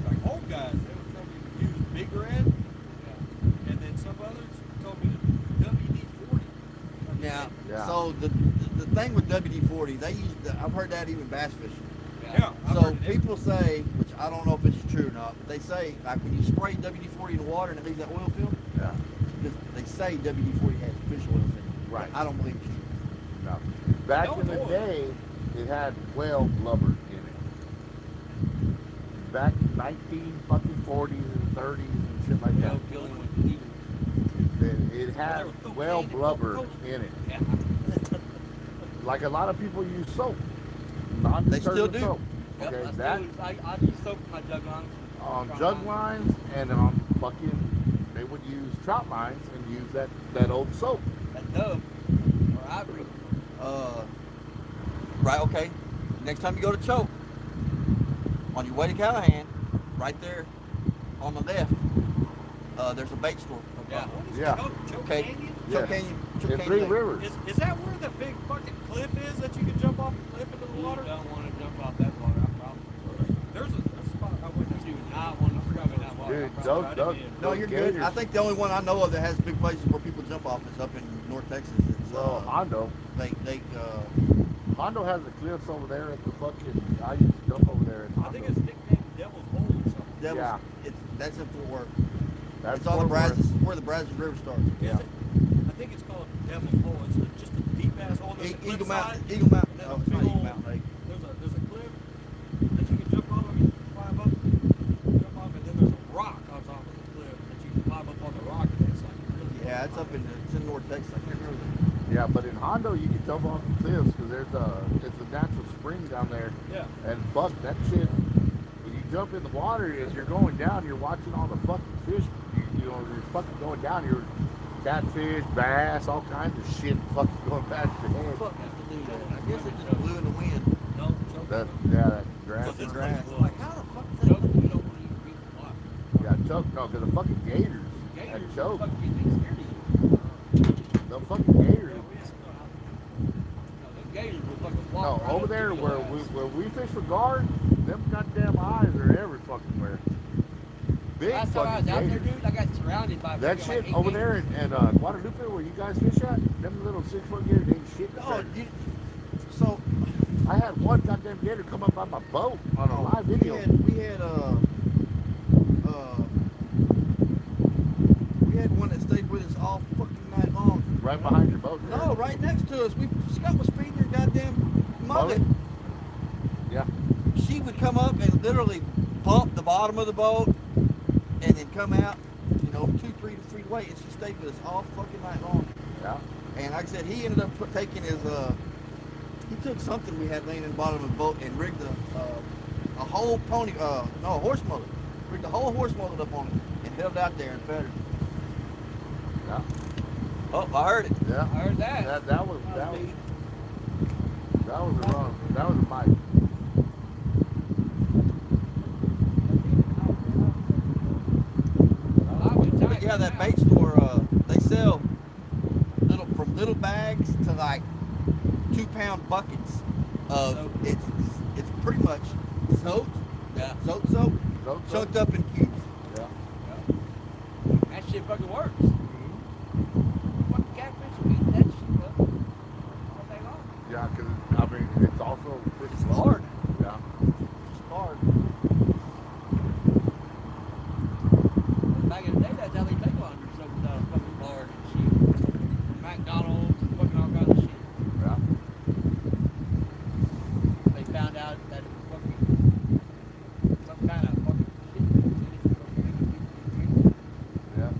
like old guys, they would tell me to use Big Red, and then some others told me to WD-40. Now, Yeah. so the thing with WD-40, they use I've heard that even bass fishing. Yeah. I've So heard it. people say, which I don't know if it's true or not, but they say like when you spray WD-40 in the water and it leaves that oil film, Yeah. they say WD-40 has fish oils in it. Right. I don't believe it's true. No. Back No, in the it's oil. day, it had whale blubber in it. Back 1940s and 30s and shit like that. Well, killing with even. It had There was cocaine whale and blubber Coca-Cola. in it. Yeah. Like a lot of people use soap. They still Non-detergent do. soap. Yep, Okay, I that use soap in my jug lines. on Trout jug lines. lines and on fucking, they would use trout lines and use that old soap. That dove or ivory. Right, okay. Next time you go to Choke, on your way to Callahan, right there on the left, there's a bait store. Yeah. What is Yeah. it called? Choke Okay. Canyon? Yeah. Choke Canyon. Choke In Canyon Three Lake. Rivers. Is that where the big fucking cliff is that you can jump off the cliff into the You water? don't want to jump off that water. I promise. There's a spot I went You to. do not want to jump in that water. Dude, I promise. those, I those, didn't. No, those you're good. gators. I think the only one I know of that has big places where people jump off is up in North Texas. It's Well, Hondo. Hondo has the cliffs over there at the fucking. I used to jump over there. At I Hondo. think it's nicknamed Devil's Hole or something. Devil's, Yeah. that's in Fort Worth. That's It's on the Fort Worth. Brazos, where the Brazos River starts. Yeah. Is it? I think it's called Devil's Hole. It's just a deep ass hole. There's a cliff Eagle side, Mountain. Eagle Mountain. and then No, a it's big not Eagle old- Mountain Lake. There's a cliff that you can jump off and climb up, jump off, and then there's a rock on top of the cliff that you can climb up on the rock, and it's like really Yeah, it's up in North Texas. I can't remember. Yeah, but in Hondo you can jump off the cliffs because it's a natural spring down there. Yeah. And fuck that shit. When you jump in the water, as you're going down, you're watching all the fucking fish. You know, you're fucking going down. You're catfish, bass, all kinds of shit fucking going past your head. Fuck has to do that? I guess it just blew in the wind. No, choke. That, yeah, that grass. But this grass. place was Like, how the fuck is Choke, that? you don't want to even be water. Yeah, choke. No, because the fucking gators Gators had choke. fucking get me scared of you. The fucking gators. No, the gators will fucking walk No, right over up to there your where ass. we fish for guard, them goddamn eyes are every fucking where. Big Last time I fucking was out there, gators. dude, I got surrounded by That freaking, shit like, 8 over gators. there in Guadalupe where you guys fish at, them little 6-foot gators ain't shit. Oh, so I had one goddamn gator come up by my boat on a live video. we had one that stayed with us all fucking night long. Right behind your boat. there. No, right next to us. Scott was feeding her goddamn mullet. Yeah. She would come up and literally bump the bottom of the boat and then come out, 2-3 feet away, and she stayed with us all fucking night long. Yeah. And like I said, he ended up taking his, he took something we had laying in the bottom of the boat and rigged a whole a horse mullet. Rigged a whole horse mullet up on it and held it out there and fed her. Yeah. Oh, I heard it. Yeah. I heard that. That was a wrong. That was a bite. But yeah, that bait store, they sell from little bags to like 2-pound buckets of Soap. it's pretty much soap, Yeah. soap, So, chucked up in cubes. Yeah. That shit fucking works. Fucking catfish will eat that shit up all day long. Yeah, because I mean it's also It's hard. Yeah. It's hard. Back in the day, that's how they make laundry soap out of fucking lard and shit. McDonald's and fucking all kinds of shit. Yeah. They found out that it was fucking some kind of fucking shit. Yeah.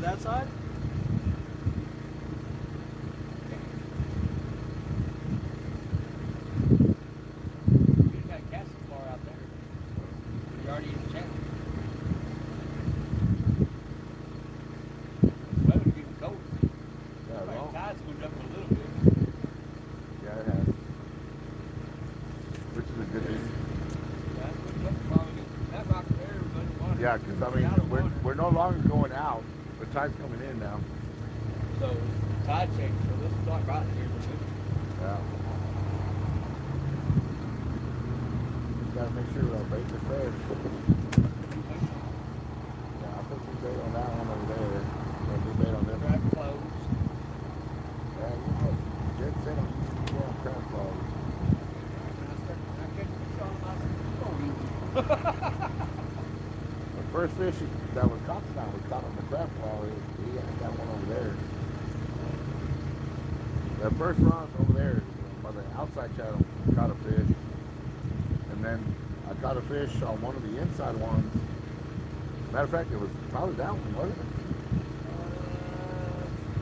that side? You got a castle bar out there. You're already in the channel. Weather's getting cold. Yeah, The well, tide's moved up a little bit. yeah, it has. Which is a good thing. That's what probably that rock there was underwater. Yeah, because I Out mean, of water. we're no longer going out. The tide's coming in now. So tide change. So this is not right here. Yeah. Gotta make sure our baits are fresh. Yeah, I put some bait on that one over there. Gonna do bait on this one. Crab closed. Yeah, you know, dead center. Yeah, crab claws. I catch fish on my phone. The first fish that was caught tonight was caught on the crab claw. He had that one over there. That first run over there by the outside channel caught a fish. And then I caught a fish on one of the inside ones. Matter of fact, it was probably that one, wasn't it?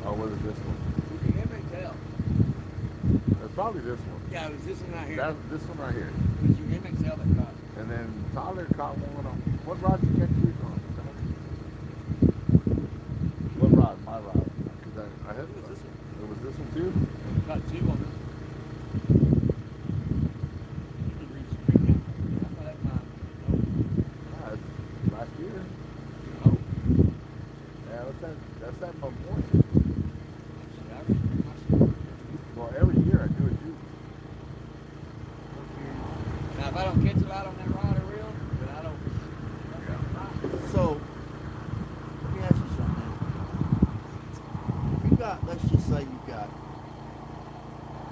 Or was it this one? You can't tell. It's probably this one. Yeah, it was this one right here. That's this one right here. It was your MXL that caught. And then Tyler caught one on. What rod did you catch yours on? What rod? My rod. 'Cause I had It was this one. It was this one too. Caught two on this. You can read spring now. That's why that time. Yeah, it's last year. Oh, Yeah, that's that memorial. shit, I read my spring. Well, every year I do it too. Now, if I don't catch it out on that rod or reel, then I don't. So, let me ask you something. If you got, let's just say you got,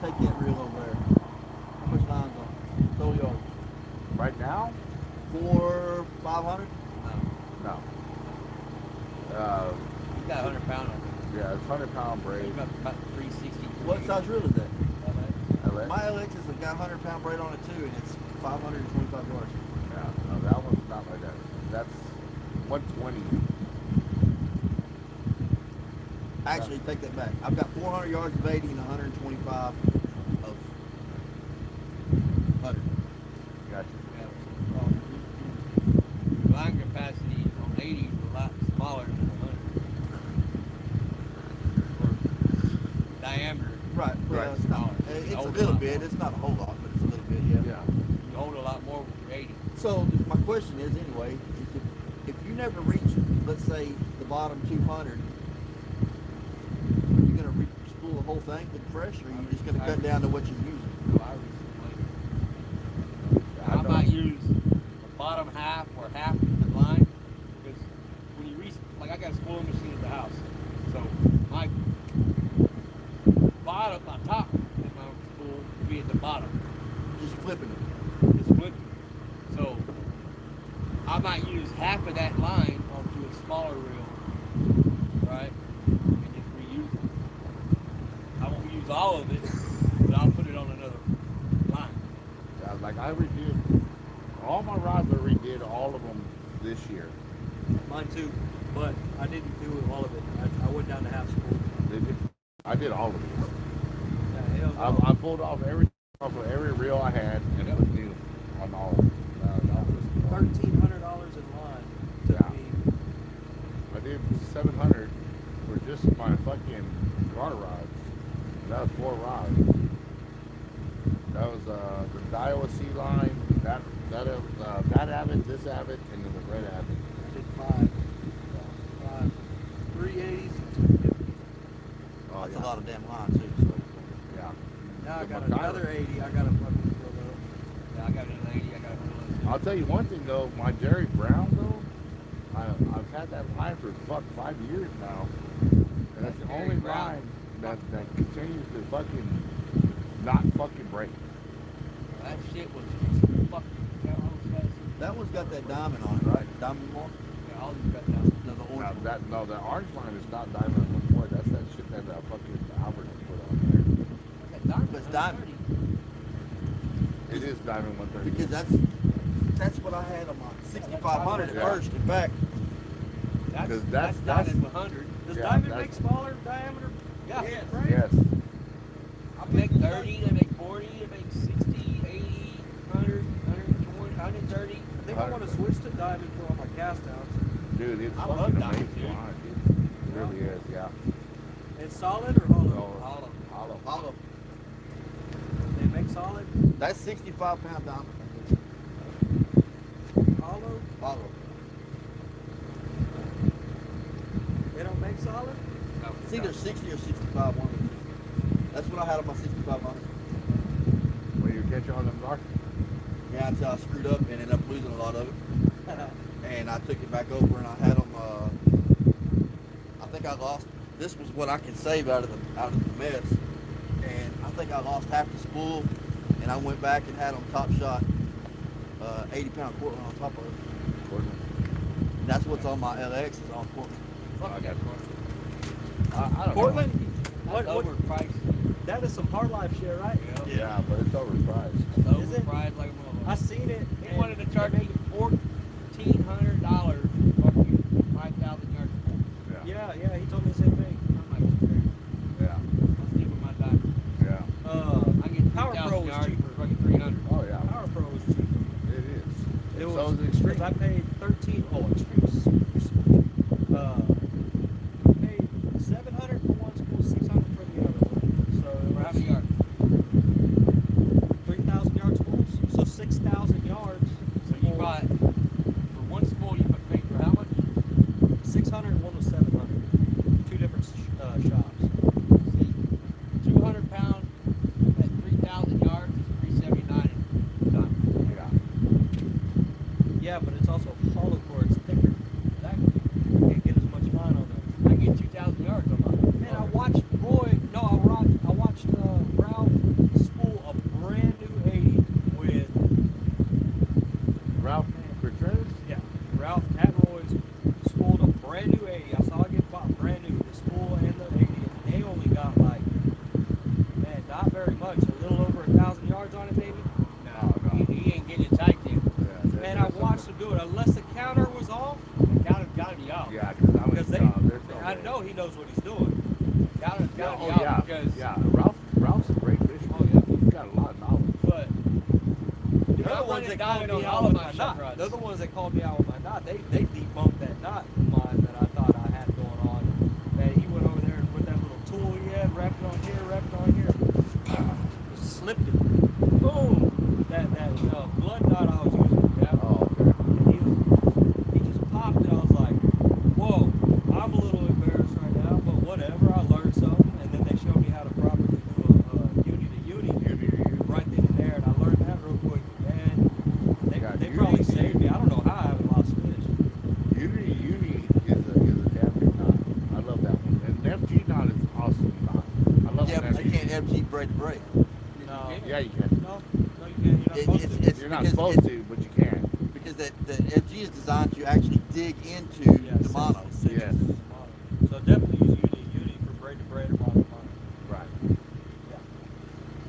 take that reel over there. How much line's on it? Total yards. Right now? 500? No. You got 100 pound on it. Yeah, it's 100-pound braid. It's about 360. What size reel is that? LX. My LX has got 100-pound braid on it too, and it's 525 yards. Yeah, no, that one's not like that. That's 120. Actually, take that back. I've got 400 yards of 80 and 125 of 100. Gotcha. Line capacity on 80 is a lot smaller than 100. Or diameter. Right. Well, Right. it's not. It's a little bit. It's not a whole lot, but it's a little bit. Yeah. Yeah. You hold a lot more with your 80. So my question is, anyway, is if you never reach, let's say, the bottom 200, are you gonna spool the whole thing with fresh, or are you just gonna cut down to what you're using? So I recently. I might use the bottom half or half of the line because when you reach, like I got a spooling machine at the house, so my bottom, my top of my spool will be at the bottom. Just flipping it. It's flipped. So I might use half of that line onto a smaller reel, right, and just reuse it. I won't use all of it, but I'll put it on another line. Yeah, like I redid all my rods. I redid all of them this year. Mine too, but I didn't do all of it. I went down to half spool. Did you? I did all of it. Yeah, hell no. I pulled off every reel I had and put new on all of them. $1,300 in line took Yeah. me. I did 700 for just my fucking gar rods. That was 4 rods. That was the Daiwa Sea line, that Abbott, this Abbott, and then the red Abbott. I did 5. 380s and 250s. Oh, That's yeah. a lot of damn line too. So. Yeah. Now I The got MacGyver. another 80. I got to fucking fill up. Yeah, I got another 80. I got a I'll tell you one thing though, my Jerry Brown though, I've had that line for 5 years now, and that's the Jerry only Brown. line that continues to fucking not fucking break. That shit was fucking. That one's got that diamond on it, right? Diamond more? Yeah, all these got down. No, the Now orange one. the orange line is not diamond before. That's that shit that fucking Albert put on That diamond. But it's diamond. there. It is diamond 130. Because that's what I had on my 6500 at Yeah. first. In fact, 'Cause that's that's- diamond 100. Does Yeah, diamond that's- make smaller diameter? Yeah. Yes. Right? Yes. They make 30, they make 40, they make 60, 80, 100, 120, 130. I think I want to switch to diamond for all my cast outs. Dude, it's I fucking love diamond, amazing dude. line, dude. It really is, yeah. It's solid or hollow? Hollow. Hollow. Hollow. They make solid, That's 65-pound diamond. hollow. Hollow. They don't make solid. It's either 60 or 65, one of the two. That's what I had on my 6500. When you catch on them dark. Yeah, until I screwed up and ended up losing a lot of it. And I took it back over and I had them, I think I lost, this was what I could save out of the mess. And I think I lost half the spool and I went back and had them top shot 80-pound Cortland on top of it. That's what's on my LX is on Cortland. I got I don't Portland. What, What? overpriced? That is some hard life shit, right? know. Yeah, but it's overpriced. Is it? Overpriced like a motherfucker. I seen it. He and wanted to charge they me $1,400 fucking 5,000 yards. Yeah, he told me the same thing. I'm like, it's crazy. Yeah. I'll stick with my diamond. Yeah. I get Power 3,000 Pro was yards cheaper. for fucking 300. Oh yeah. Power Pro was cheaper. It is. It So was is Extreme. because I paid 13. Oh, Extreme's paid 700 for one spool, 600 for the other one. So it For how was many yards? 3,000 yard spools. So 6,000 yards. So you bought, for one spool, you paid for how much? 600 and one was 700. Two different shops. See, 200 pound at 3,000 yards is 379 in diamond. Yeah. Yeah, but it's also hollow core. It's thicker. Exactly. You can't get as much line on that. I get 2,000 yards on mine. Man, I watched Ralph spool a brand new 80 with Ralph Contreras? Ralph at Roy's spooled a brand new 80. I saw it get bought brand new, the spool and the 80, and they only got like, man, not very much, a little over 1,000 yards on it maybe. No, no. He ain't getting it tight then. Yeah, Man, I watched them do it unless the counter was off, Counter's gotta be off. Yeah, because I was. because there's no I way. know he knows what he's doing. Counter's Yeah, gotta oh be off yeah, because yeah. Ralph's a great fisherman. Oh, yeah. He's got a lot of knowledge. But Dude, they're I the run ones it that diamond called me on out all of with my my shot knot. rods. They're the ones that called me out with my knot. They debunked that knot of mine that I thought I had going on. Man, he went over there and with that little tool he had, wrapped it on here, wrapped it on here, slipped it. Boom! That blood knot I was using. Yeah. Oh, okay. He just popped it. I was like, whoa, I'm a little embarrassed right now, but whatever. I learned something, and then they showed me how to properly do a uni to uni right then and there, and I learned that real quick. And they probably saved me. I don't know how I haven't lost fish. Uni is a damn good knot. I love that one. And the FG knot is awesome knot. I love Yeah, that. but you can't FG braid to braid. No, Yeah, you can. no, you can't. You're not supposed to. You're not because supposed to, but you can. Because the FG is designed to actually dig into the mono. Yes. So definitely use uni for braid to braid or mono to mono. Right.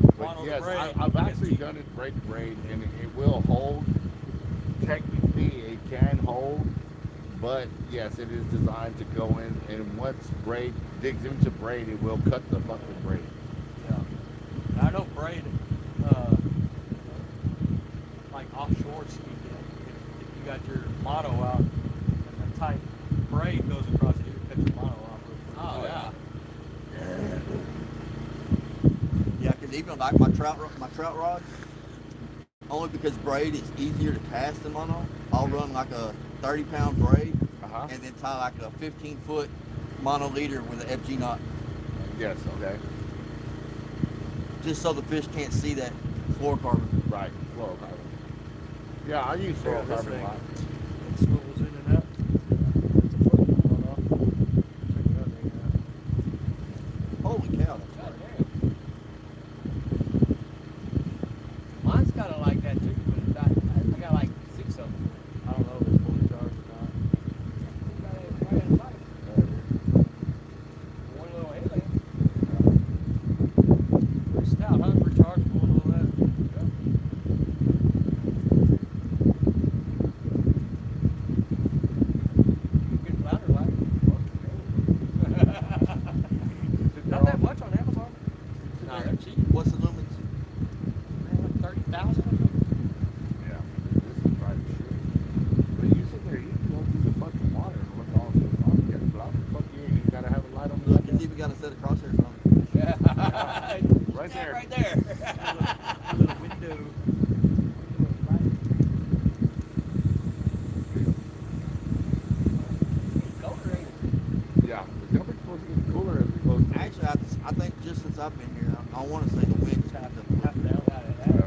But Mono to yes, braid, I've actually FG. done it braid to braid, and it will hold. Technically, it can hold, but yes, it is designed to go in, and once braid digs into braid, it will cut the fucking braid. Yeah. And I know braid, like offshore speaking, if you got your mono out and the tight braid goes across it, you can cut your mono off. Oh, yeah. Yeah, because even like my trout rods, only because braid is easier to cast than mono, I'll run like a 30-pound braid Uh-huh. and then tie like a 15-foot mono leader with an FG knot, Yes, okay. just so the fish can't see that fluorocarbon. Right. Fluorocarbon. Yeah, I use Yeah, this fluorocarbon a thing. lot. It swivels in and out. It's a foot going off. Check that thing out. Holy cow, that's God right. damn. Mine's kind of like that too, but I got like 6 of them. I don't know if it's fully charged or not. One little headlamp. Pretty stout, huh? Rechargeable and all that. What's the lumens? Man, 30,000. Yeah, this is private shit. But you sit there, you can go through the fucking water and look all the on here. But how the fuck you gotta have a light on the Look, back it's end? even got a set of crosshairs on it. Yeah. Right there. Right there. A little window. Colder, ain't it? Yeah, the temperature's supposed to get cooler as we go. Actually, I think just since I've been here, I want to say the wind is Half picking up. down. Yeah.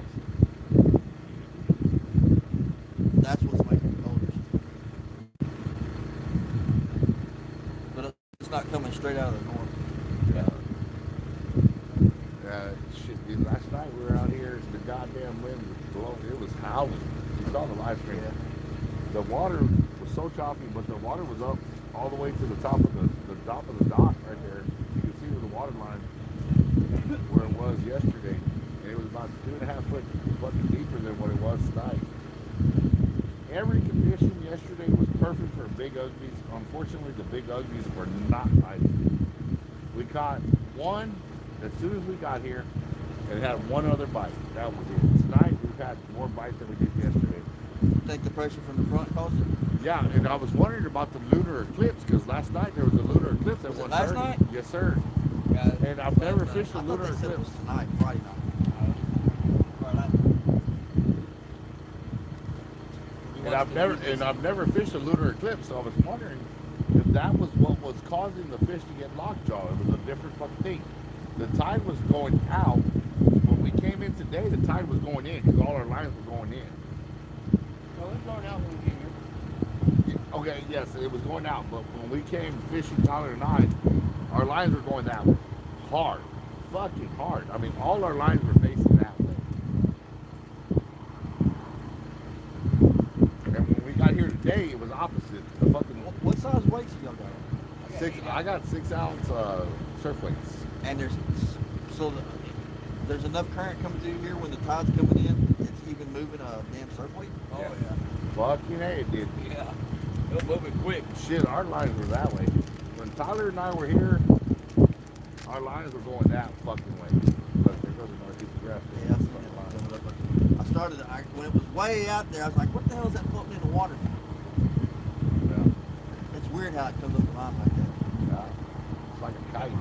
That's what's making it colder. But it's not coming straight out of the north. Shit, dude, last night we were out here, the goddamn wind was blowing, it was howling. You saw the live stream. Yeah. The water was so choppy, but the water was up all the way to the top of the top of the dock right there. You could see where the water line where it was yesterday. And it was about 2.5 foot fucking deeper than what it was tonight. Every condition yesterday was perfect for big uglies. Unfortunately, the big uglies were not biting. We caught one as soon as we got here, and it had one other bite. That was it. Tonight we've had more bites than we did yesterday. You think the pressure from the front caused it? Yeah, and I was wondering about the lunar eclipse because last night there was a lunar eclipse at Was it 1:30. last night? Yes, sir. Yeah. And I've never fished a I thought lunar they said it eclipse. was tonight, Friday night. And I've never fished a lunar eclipse, so I was wondering if that was what was causing the fish to get lockjaw. It was a different fucking thing. The tide was going out. When we came in today, the tide was going in because all our lines were going in. Well, it's going out when we get here. Okay, yes, it was going out, but when we came fishing Tyler and I, our lines were going that way. Hard. Fucking hard. I mean, all our lines were facing that way. And when we got here today, it was opposite. The fucking What size weights y'all got? I got 6 ounce surf weights. And there's enough current coming through here when the tide's coming in, it's even moving a damn surf weight. Oh, Yeah. yeah. Fucking A, it did. Yeah. It'll move it quick. Shit, our lines were that way. When Tyler and I were here, our lines were going that fucking way. Look, there goes another piece of grass. Yeah, I seen it. When it was way out there, I was like, what the hell is that floating in the water? Yeah. It's weird how it comes up the line like that. Yeah. It's like a kite.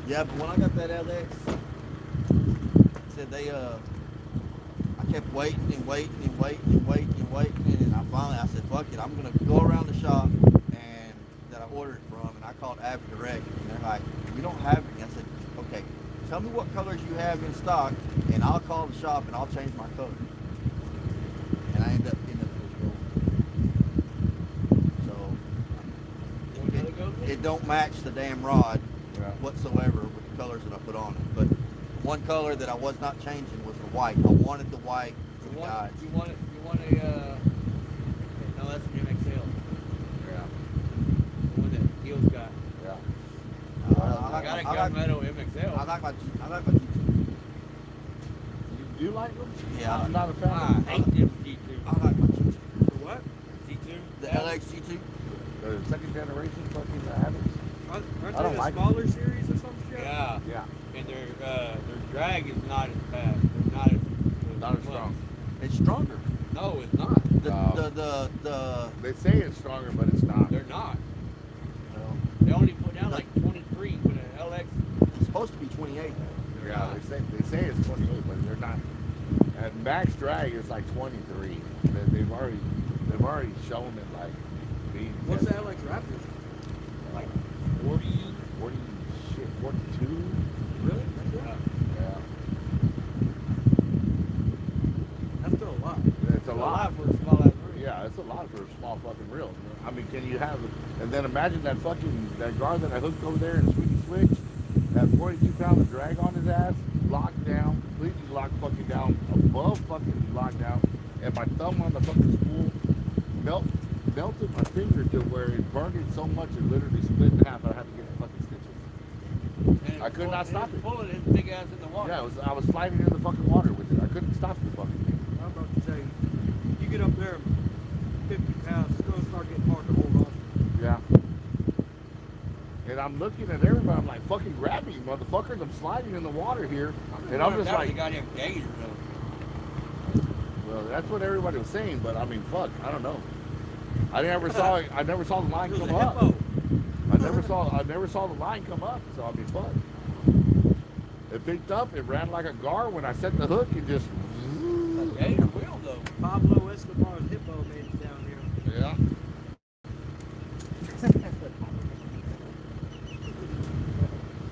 Yeah, but when I got that LX, said I kept waiting and waiting and waiting and waiting and waiting, and I said, fuck it, I'm gonna go around the shop and that I ordered it from, and I called Avid Direct, and they're like, we don't have any. I said, okay, tell me what colors you have in stock, and I'll call the shop and I'll change my color. And I ended up with gold. So it don't match the damn rod Yeah. whatsoever with the colors that I put on it. But one color that I was not changing was the white. I wanted the white for the guides. You want a, no, that's an MXL. Yeah. The one that Gil's got. Yeah. I got a Gunmetal MXL. I like my G2. You like them? Yeah. I'm not a fan I of them. hate them G2. I like my G2. The what? G2? The LX G2. The second generation fucking habits. Aren't I don't they like the smaller series or some shit? Yeah. Yeah. And their drag is not as bad. They're not as Not as strong. It's stronger. No, it's not. The They say it's stronger, but it's not. They're not. well, They only put down like 23 with an LX. it's supposed to be 28. Yeah, they say it's 28, but they're not. At max drag, it's like 23. They've already shown it like being What's the tested. LX Raptors? Like 40. 40 shit, 42. Really? That's it? Yeah, That's still a lot. it's a lot. for a small ass room. Yeah, it's a lot for a small fucking reel. I mean, can you have? And then imagine that guard that I hooked over there in Sweetie Switch, that 42 pound of drag on his ass, locked down, completely locked fucking down, above fucking locked down, and my thumb on the fucking spool, melted my finger to where it burned it so much it literally split in half. I had to get fucking stitches. And I could not stop it. Pulling his big ass in the water. Yeah, I was sliding in the fucking water with it. I couldn't stop the fucking thing. I'm about to say, you get up there 50 pounds, it's going to start getting hard to hold on. Yeah. And I'm looking at everybody. I'm like, fucking grab me, motherfuckers. I'm sliding in the water here. And I'm just You like, got him gators though. well, that's what everybody was saying, but I mean, fuck, I don't know. I never saw the line It was come a up. hippo. I never saw the line come up. So I mean, fuck. It picked up. It ran like a gar when I set the hook. It just. A gator will though. Pablo Escobar's hippo made it down here. Yeah.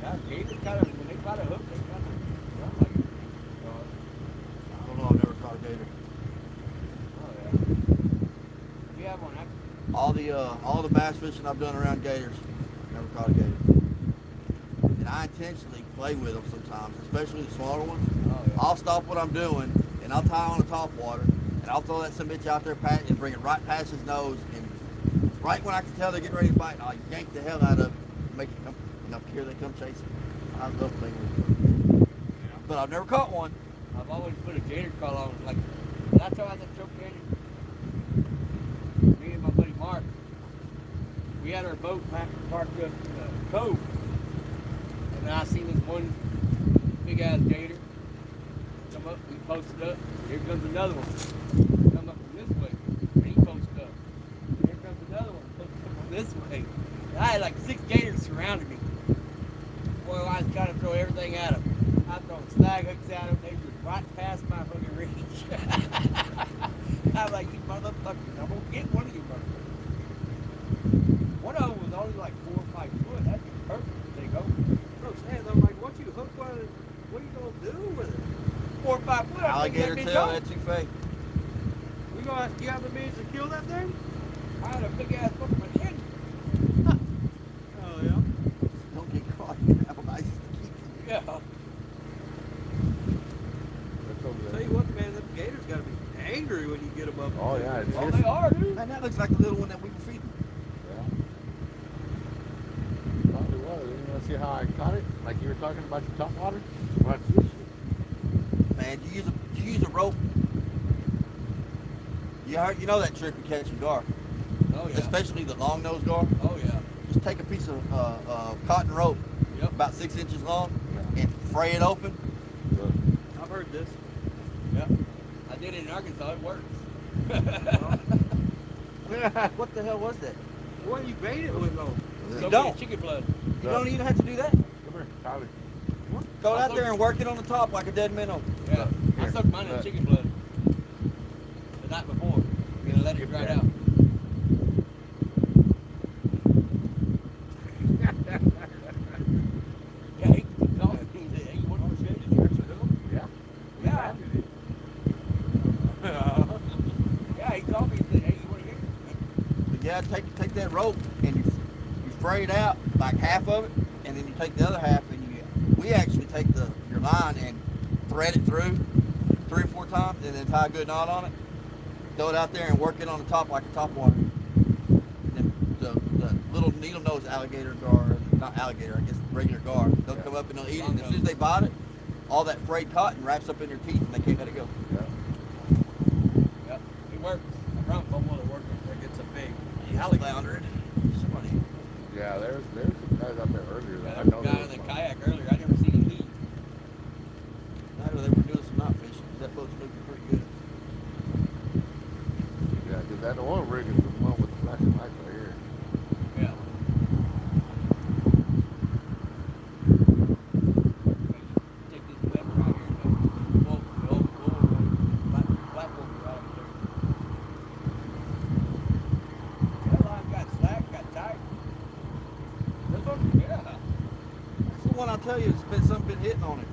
Yeah, gators kind of when they got a hook, they kind of run like it. I don't know. I've never caught a gator. Oh yeah. You have one. All the bass fishing I've done around gators, never caught a gator. And I intentionally play with them sometimes, especially the smaller ones. Oh yeah. I'll stop what I'm doing and I'll tie on the top water and I'll throw that some bitch out there and bring it right past his nose, and right when I can tell they're getting ready to bite, I'll yank the hell out of it, make it come, here they come chasing. I love playing with them. But I've never caught one. I've always put a gator call on. Like last time I was at Choke Canyon, me and my buddy Mark, we had our boat parked up in the cove, and then I seen this one big ass gator come up. We posted up. Here comes another one. Come up from this way. And he posted up. Here comes another one. Posted up from this way. And I had like 6 gators surrounding me. Boy, I was trying to throw everything at them. I throwing snag hooks at them. They were right past my fucking reach. I was like, you motherfuckers, I'm gonna get one of you motherfuckers. One of them was only like 4 or 5 foot. That'd be perfect to take over. Bro, saying, I'm like, once you hook one, what are you going to do with it? 4 or 5 foot. I think Alligator that'd be tail, dope. that touffee. You have the means to kill that thing? I had a big ass fucking machete. Oh, yeah. Don't get caught. You have a license to keep it. Yeah. That's over Tell there. you what, man, them gators got to be angry when you get them up. Oh yeah, it's Oh, hissing. they are, dude. Man, that looks like the little one that we were feeding. Yeah. Probably was. You want to see how I caught it? Like you were talking about your top water? Watch this shit. Man, you use a rope. You know that trick of catching gar, Oh, yeah. especially the long nose gar. Oh, yeah. Just take a piece of cotton rope, Yep. about 6 inches long, and fray it open. Look. I've heard this. Yep. I did it in Arkansas. It works. What the hell was that? What you bait it with, though? So don't. many chicken blood. You don't even have to do that. Come here, Tyler. Go out there and work it on the top like a dead minnow. Yeah. I Here. soaked mine in Look. chicken blood the night before. We're gonna let it dry out. Yeah, he called me. He said, "Hey, you want more shit? Did you actually hook him?" Yeah. Yeah. Yeah, he called me and said, "Hey, you want to get it?" But yeah, take that rope and you fray it out, like half of it, and then you take the other half and we actually take your line and thread it through 3 or 4 times and then tie a good knot on it. Throw it out there and work it on the top like a topwater. And then the little needle nose alligator gar, not alligator, I guess regular gar, they'll come up and they'll eat it. And as soon as they bite it, all that frayed cotton wraps up in their teeth and they can't let it go. Yep, it works. I promise I'm gonna work it. Like it's a big Alligator. Flounder it. Somebody. Yeah, there's some guys out there earlier that I That know. guy in the kayak earlier, I never seen him leave. I know they were doing some night fishing. That boat's looking pretty good. Yeah, because that oil rig is the one with the flashing lights right here. Yeah. Take this lever right here. Whoa, black wolf right up there. That line got slack, got tight. This one, yeah. That's the one I tell you, something been hitting on it.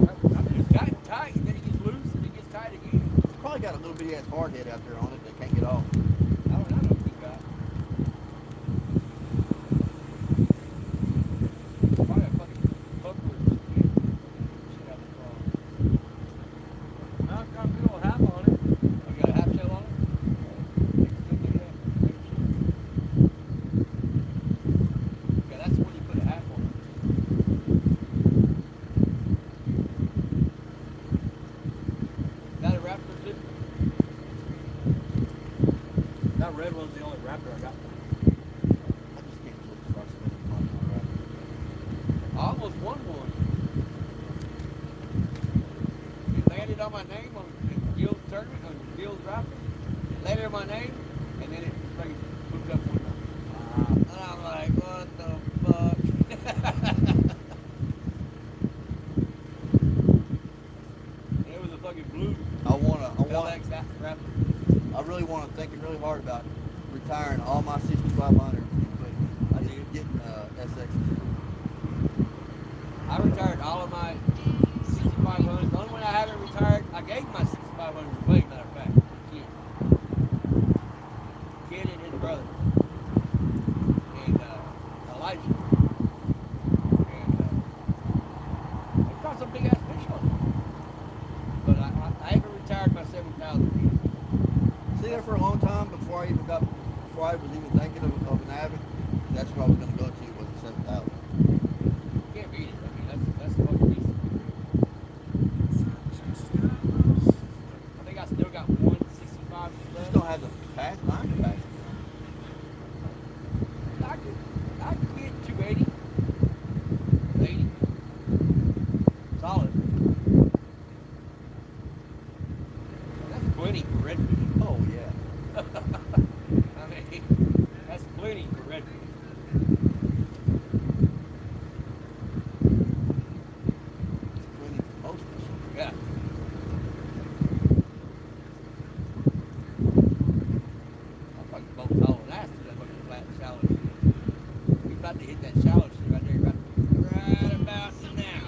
But I mean, it's got tight, and then it gets loose, and it gets tight again. it's probably got a little bitty ass hard head out there on it that can't get off. I don't know what you got. Probably a fucking buckle. Shit out the front. I've got a good old half on it. I got a half shell on it. red one's the only raptor I got. I just can't believe the price of money on that. I almost won one. It landed on my name on Gil's tournament, on Gil's raptor. It landed on my name, and then it fucking moved up one time. And I'm like, what the fuck? It was a fucking blue I want LX raptor. I really want to thinking really hard about retiring all my 6500s, but I need getting SXs. I retired all of my 6500s. The only one I haven't retired, I gave my 6500 away, matter of fact, to Kid and his brother. And Elijah. And they caught some big ass fish on it. But I haven't retired my 7,000 yet. See there for a long time before I was even thinking of an Avid. That's what I was going to go to was the 7,000. You can't beat it. I mean, that's fucking decent. I think I still got 165 Just left. don't have the capacity. I could get 280. 80. Solid. That's plenty for redfish. Oh yeah. I mean, that's plenty for redfish. Plenty for most fish. Yeah. I fucking boat tall and ass to that fucking flat shallow shit. We about to hit that shallow shit right there, right about now.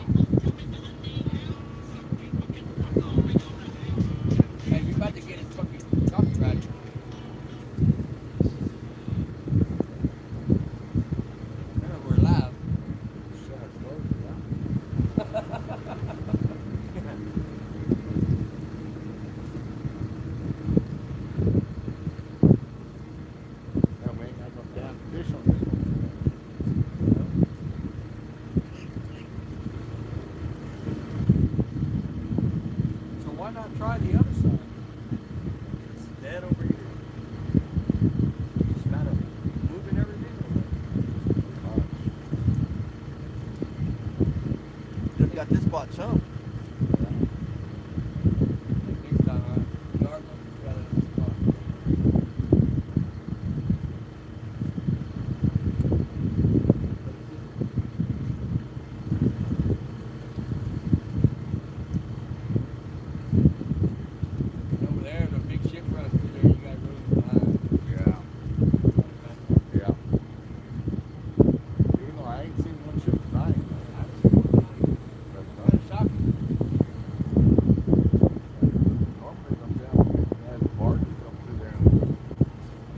Hey, we about to get his fucking copyright. Remember, we're live. Yeah, we ain't got no damn fish on this one. So why not try the other side? It's dead over here. Just matter of moving everything over. You got this spot chunk. Next time, yard will be better than this spot. Over there, the big ship runs through there. You got room behind. Yeah. Yeah. Even though I ain't seen one ship tonight. But, Kind of shocking. normally them down as barges come through there.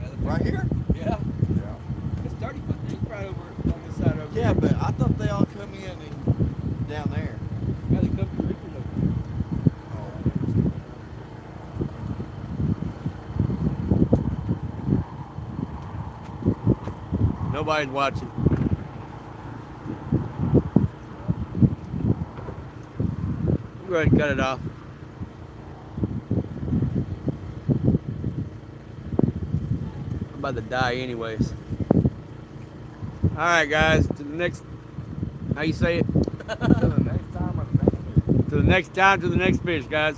Yeah, the Right here? Yeah, Yeah. it's 30 foot deep right over on this side over Yeah, here. but I thought they all come in and down there. Yeah, they come through Rickford over here. Nobody's watching. Go ahead and cut it off. I'm about to die anyways. Alright guys, to the next, how you say it? Till the next time, I'm thinking. To the next time, to the next fish guys.